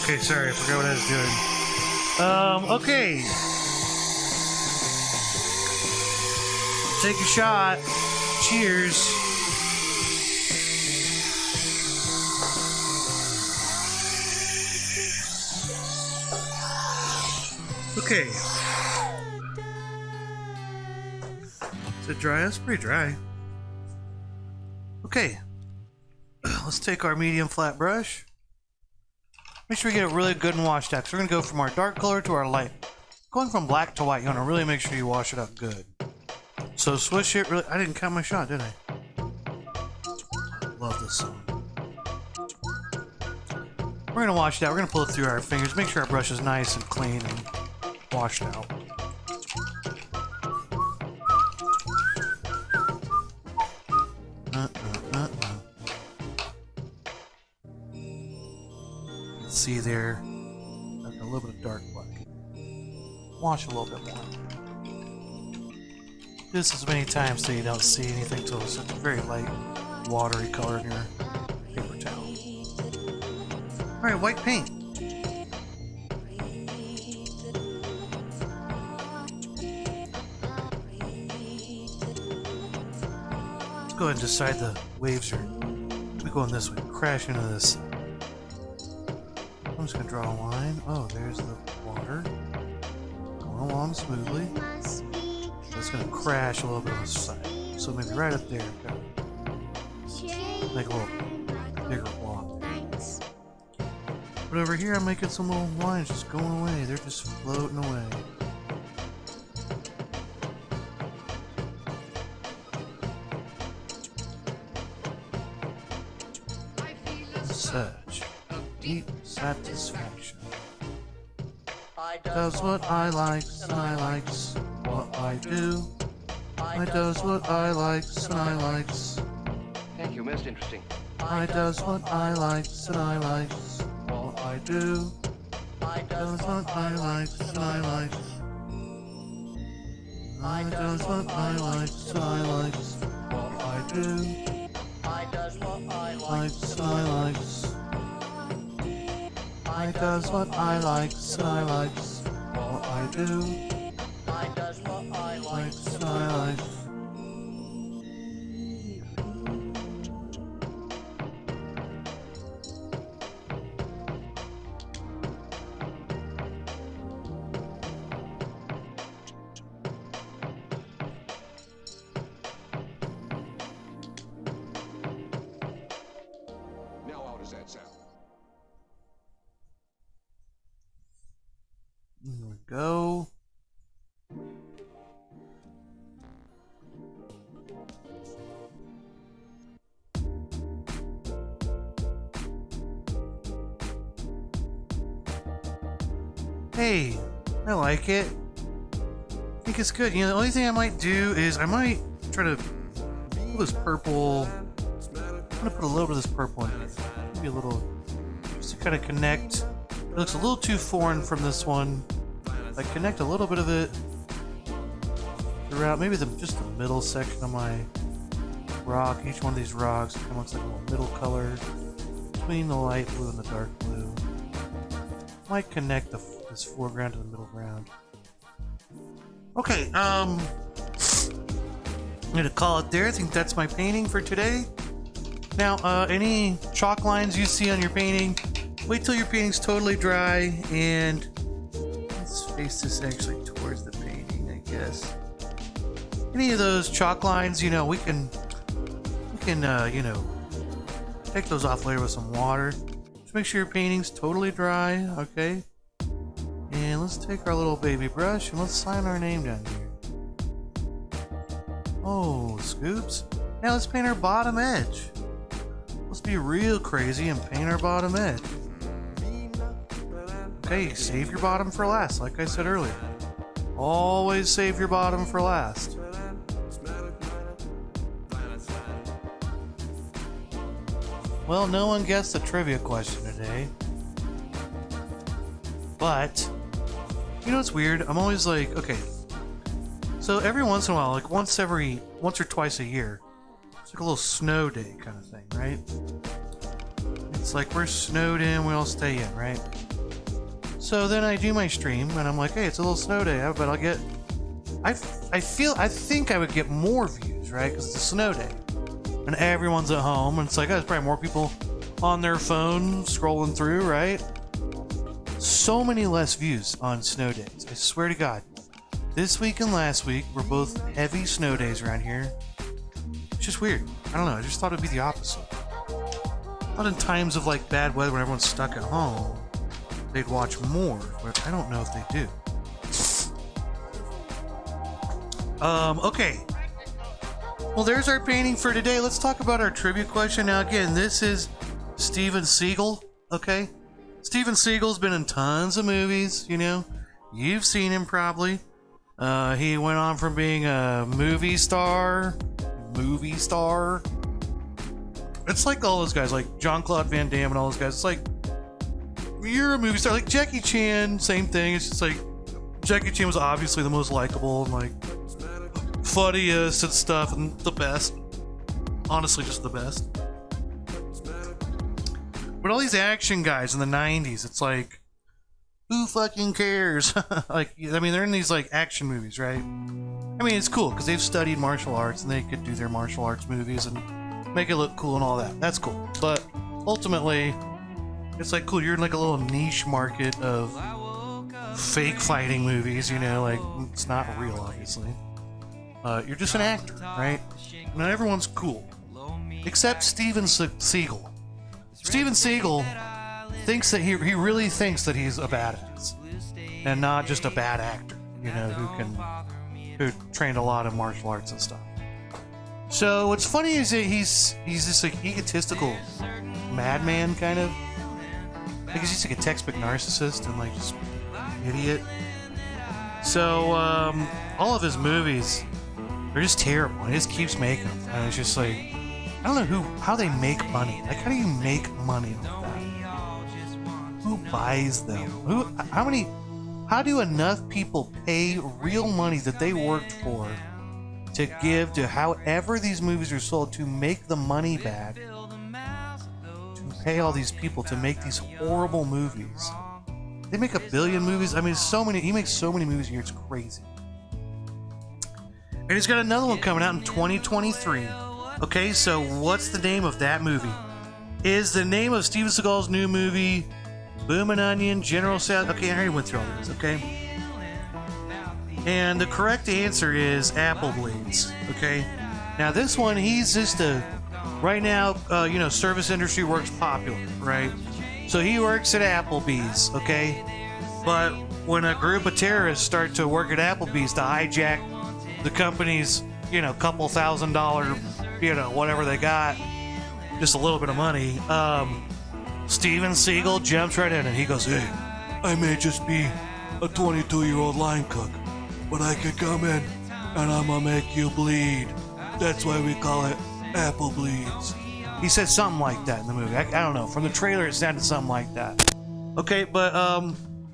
S1: okay, sorry, I forgot what I was doing. Okay. Take a shot. Cheers. Okay. Is it dry? That's pretty dry. Okay. Let's take our medium flat brush. Make sure we get it really good and washed out. So we're going to go from our dark color to our light. Going from black to white, you want to really make sure you wash it up good. So swish it really... I didn't count my shot, did I? Love this song. We're going to wash it out. We're going to pull it through our fingers. Make sure our brush is nice and clean and washed out. See there, like a little bit of dark black. Wash a little bit more. Do this as many times so you don't see anything till it's a very light, watery color in your paper towel. Alright, white paint. Let's go ahead and decide the waves are going this way, crash into this side. I'm just gonna draw a line. Oh, there's the water. Going along smoothly. So it's gonna crash a little bit on the side. So maybe right up there. Make a little bigger block. But over here I'm making some little lines just going away. They're just floating away. Such deep satisfaction. Does what I likes and I likes what I do. I does what I likes and I likes.
S6: Thank you, most interesting.
S1: I does what I likes and I likes what I do. I does what I likes and I likes. I does what I likes and I likes what I do. I does what I likes and I likes. I does what I likes and I likes what I do. I does what I likes and I likes.
S6: Now how does that sound?
S1: Hey, I like it. I think it's good. You know, the only thing I might do is I might try to pull this purple. I'm gonna put a little bit of this purple in here. Maybe a little, just to kind of connect. It looks a little too foreign from this one. I connect a little bit of it throughout, maybe just the middle section of my rock. Each one of these rocks kind of looks like a little middle color between the light blue and the dark blue. Might connect this foreground to the middle ground. Okay, I'm gonna call it there. I think that's my painting for today. Now, any chalk lines you see on your painting, wait till your painting's totally dry, and let's face this actually towards the painting, I guess. Any of those chalk lines, you know, we can you know, take those off later with some water. Just make sure your painting's totally dry, okay? And let's take our little baby brush and let's sign our name down here. Oh, Scoops. Now let's paint our bottom edge. Let's be real crazy and paint our bottom edge. Okay, save your bottom for last, like I said earlier. Always save your bottom for last. Well, no one guessed the trivia question today. But, you know what's weird? I'm always like, okay. So every once in a while, like once or twice a year, it's like a little snow day kind of thing, right? It's like we're snowed in, we all stay in, right? So then I do my stream, and I'm like, hey, it's a little snow day, but I'll get... I think I would get more views, right? Because it's a snow day. And everyone's at home, and it's like, oh, there's probably more people on their phone scrolling through, right? So many less views on snow days. I swear to God. This week and last week were both heavy snow days around here. It's just weird. I don't know. I just thought it'd be the opposite. Not in times of like bad weather when everyone's stuck at home, they'd watch more, but I don't know if they do. Okay. Well, there's our painting for today. Let's talk about our trivia question. Now, again, this is Steven Seagal, okay? Steven Seagal's been in tons of movies, you know. You've seen him probably. He went on from being a movie star. It's like all those guys, like Jean-Claude Van Damme and all those guys. It's like, you're a movie star. Like Jackie Chan, same thing. It's just like, Jackie Chan was obviously the most likable and like funniest and stuff and the best. Honestly, just the best. But all these action guys in the 90s, it's like, who fucking cares? Like, I mean, they're in these like action movies, right? I mean, it's cool because they've studied martial arts and they could do their martial arts movies and make it look cool and all that. That's cool. But ultimately, it's like, cool, you're in like a little niche market of fake fighting movies, you know, like it's not real, obviously. You're just an actor, right? Not everyone's cool. Except Steven Seagal. Steven Seagal thinks that he really thinks that he's a badass. And not just a bad actor, you know, who trained a lot of martial arts and stuff. So what's funny is that he's this like egotistical madman kind of. Because he's like a textbook narcissist and like just idiot. So all of his movies, they're just terrible. He just keeps making them, and it's just like, I don't know how they make money. Like, how do you make money off that? Who buys them? How do enough people pay real money that they worked for to give to however these movies are sold to make the money back, to pay all these people to make these horrible movies? They make 1 billion movies. I mean, he makes so many movies a year, it's crazy. And he's got another one coming out in 2023. Okay, so what's the name of that movie? Is the name of Steven Seagal's new movie Bloomin' Onion, General Sales? Okay, I already went through all this, okay? And the correct answer is Appleblades, okay? Now this one, he's just right now, you know, service industry works popular, right? So he works at Applebee's, okay? But when a group of terrorists start to work at Applebee's to hijack the company's, you know, couple $1,000, you know, whatever they got, just a little bit of money, Steven Seagal jumps right in and he goes, hey, I may just be a 22-year-old line cook, but I can come in and I'm gonna make you bleed. That's why we call it Apple Bleeds. He said something like that in the movie. I don't know. From the trailer, it sounded something like that. Okay, but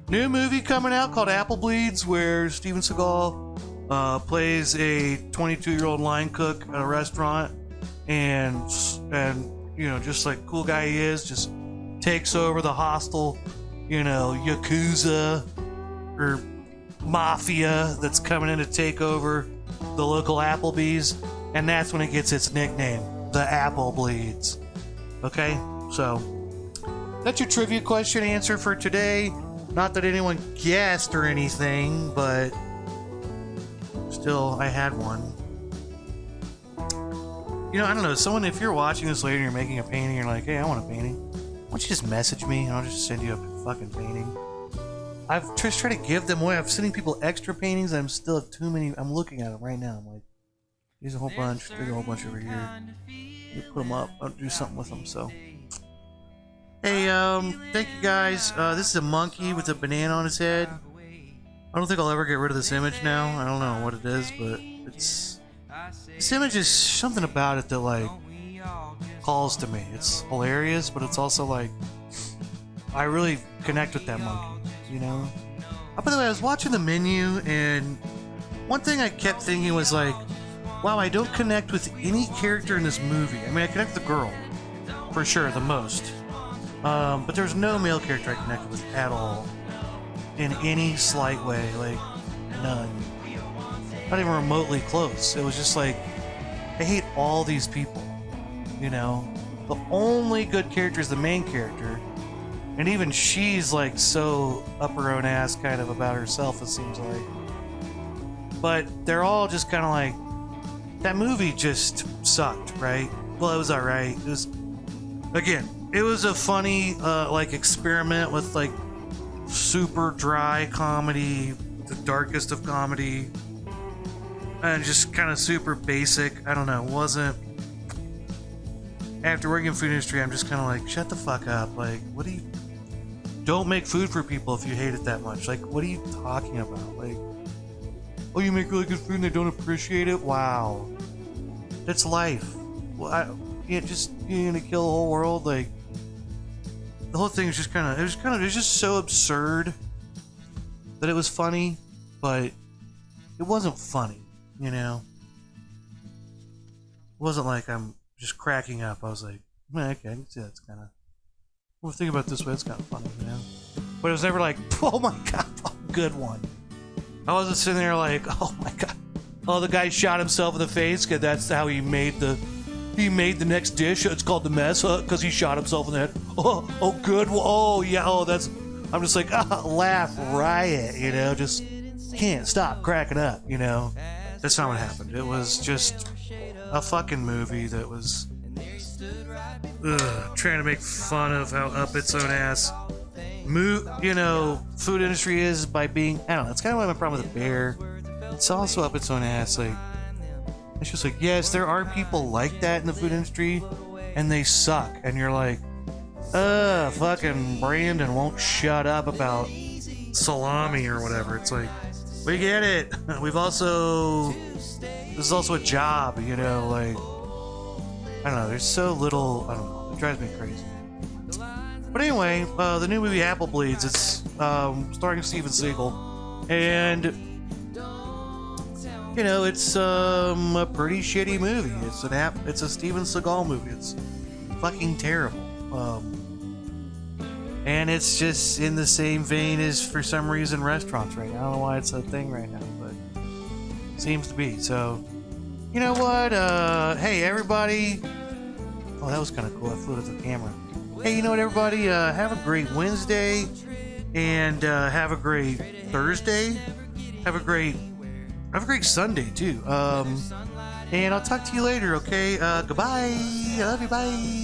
S1: new movie coming out called Apple Bleeds, where Steven Seagal plays a 22-year-old line cook at a restaurant, and you know, just like cool guy he is, just takes over the hostile, you know, yakuza or mafia that's coming in to take over the local Applebee's, and that's when it gets its nickname, the Apple Bleeds. Okay, so that's your trivia question answer for today. Not that anyone guessed or anything, but still, I had one. You know, I don't know, someone, if you're watching this later and you're making a painting, you're like, hey, I want a painting. Why don't you just message me and I'll just send you a fucking painting. I've just tried to give them away. I'm sending people extra paintings and I'm still have too many. I'm looking at them right now. I'm like, here's a whole bunch. There's a whole bunch over here. You put them up. I'll do something with them, so. Hey, thank you guys. This is a monkey with a banana on his head. I don't think I'll ever get rid of this image now. I don't know what it is, but it's... This image is something about it that, like, calls to me. It's hilarious, but it's also, like, I really connect with that monkey, you know? Oh, by the way, I was watching the menu, and one thing I kept thinking was, like, wow, I don't connect with any character in this movie. I mean, I connect with the girl, for sure, the most. But there's no male character I connected with at all. In any slight way, like, none. Not even remotely close. It was just like, I hate all these people, you know? The only good character is the main character, and even she's like so up her own ass kind of about herself, it seems like. But they're all just kind of like, that movie just sucked, right? Well, it was alright. It was, again, it was a funny, like, experiment with, like, super dry comedy, the darkest of comedy, and just kind of super basic. I don't know, wasn't... After working in food industry, I'm just kind of like, shut the fuck up. Like, what do you... Don't make food for people if you hate it that much. Like, what are you talking about? Like, oh, you make really good food and they don't appreciate it? Wow. That's life. Well, you're gonna kill the whole world? Like, the whole thing is just kind of, it was just so absurd that it was funny, but it wasn't funny, you know? It wasn't like I'm just cracking up. I was like, okay, I can see that's kind of, well, think about it this way, it's kind of funny, you know? But it was never like, oh my god, good one. I wasn't sitting there like, oh my god, oh, the guy shot himself in the face because that's how he made the next dish. It's called the mess because he shot himself in the head. Oh, good. Oh, yeah. Oh, that's. I'm just like, laugh riot, you know. Just can't stop cracking up, you know. That's not what happened. It was just a fucking movie that was trying to make fun of how up its own ass, you know, food industry is by being. I don't know. That's kind of my problem with the bear. It's also up its own ass, like. It's just like, yes, there are people like that in the food industry, and they suck. And you're like, fucking Brandon won't shut up about salami or whatever. It's like, we get it. This is also a job, you know, like, I don't know, there's so little, I don't know, it drives me crazy. But anyway, the new movie Apple Bleeds, it's starring Steven Seagal, and you know, it's a pretty shitty movie. It's a Steven Seagal movie. It's fucking terrible. And it's just in the same vein as, for some reason, restaurants right now. I don't know why it's a thing right now, but it seems to be. So, you know what? Hey, everybody. Oh, that was kind of cool. I flew to the camera. Hey, you know what, everybody? Have a great Wednesday, and have a great Thursday. Have a great Sunday, too. And I'll talk to you later, okay? Goodbye. I love you. Bye.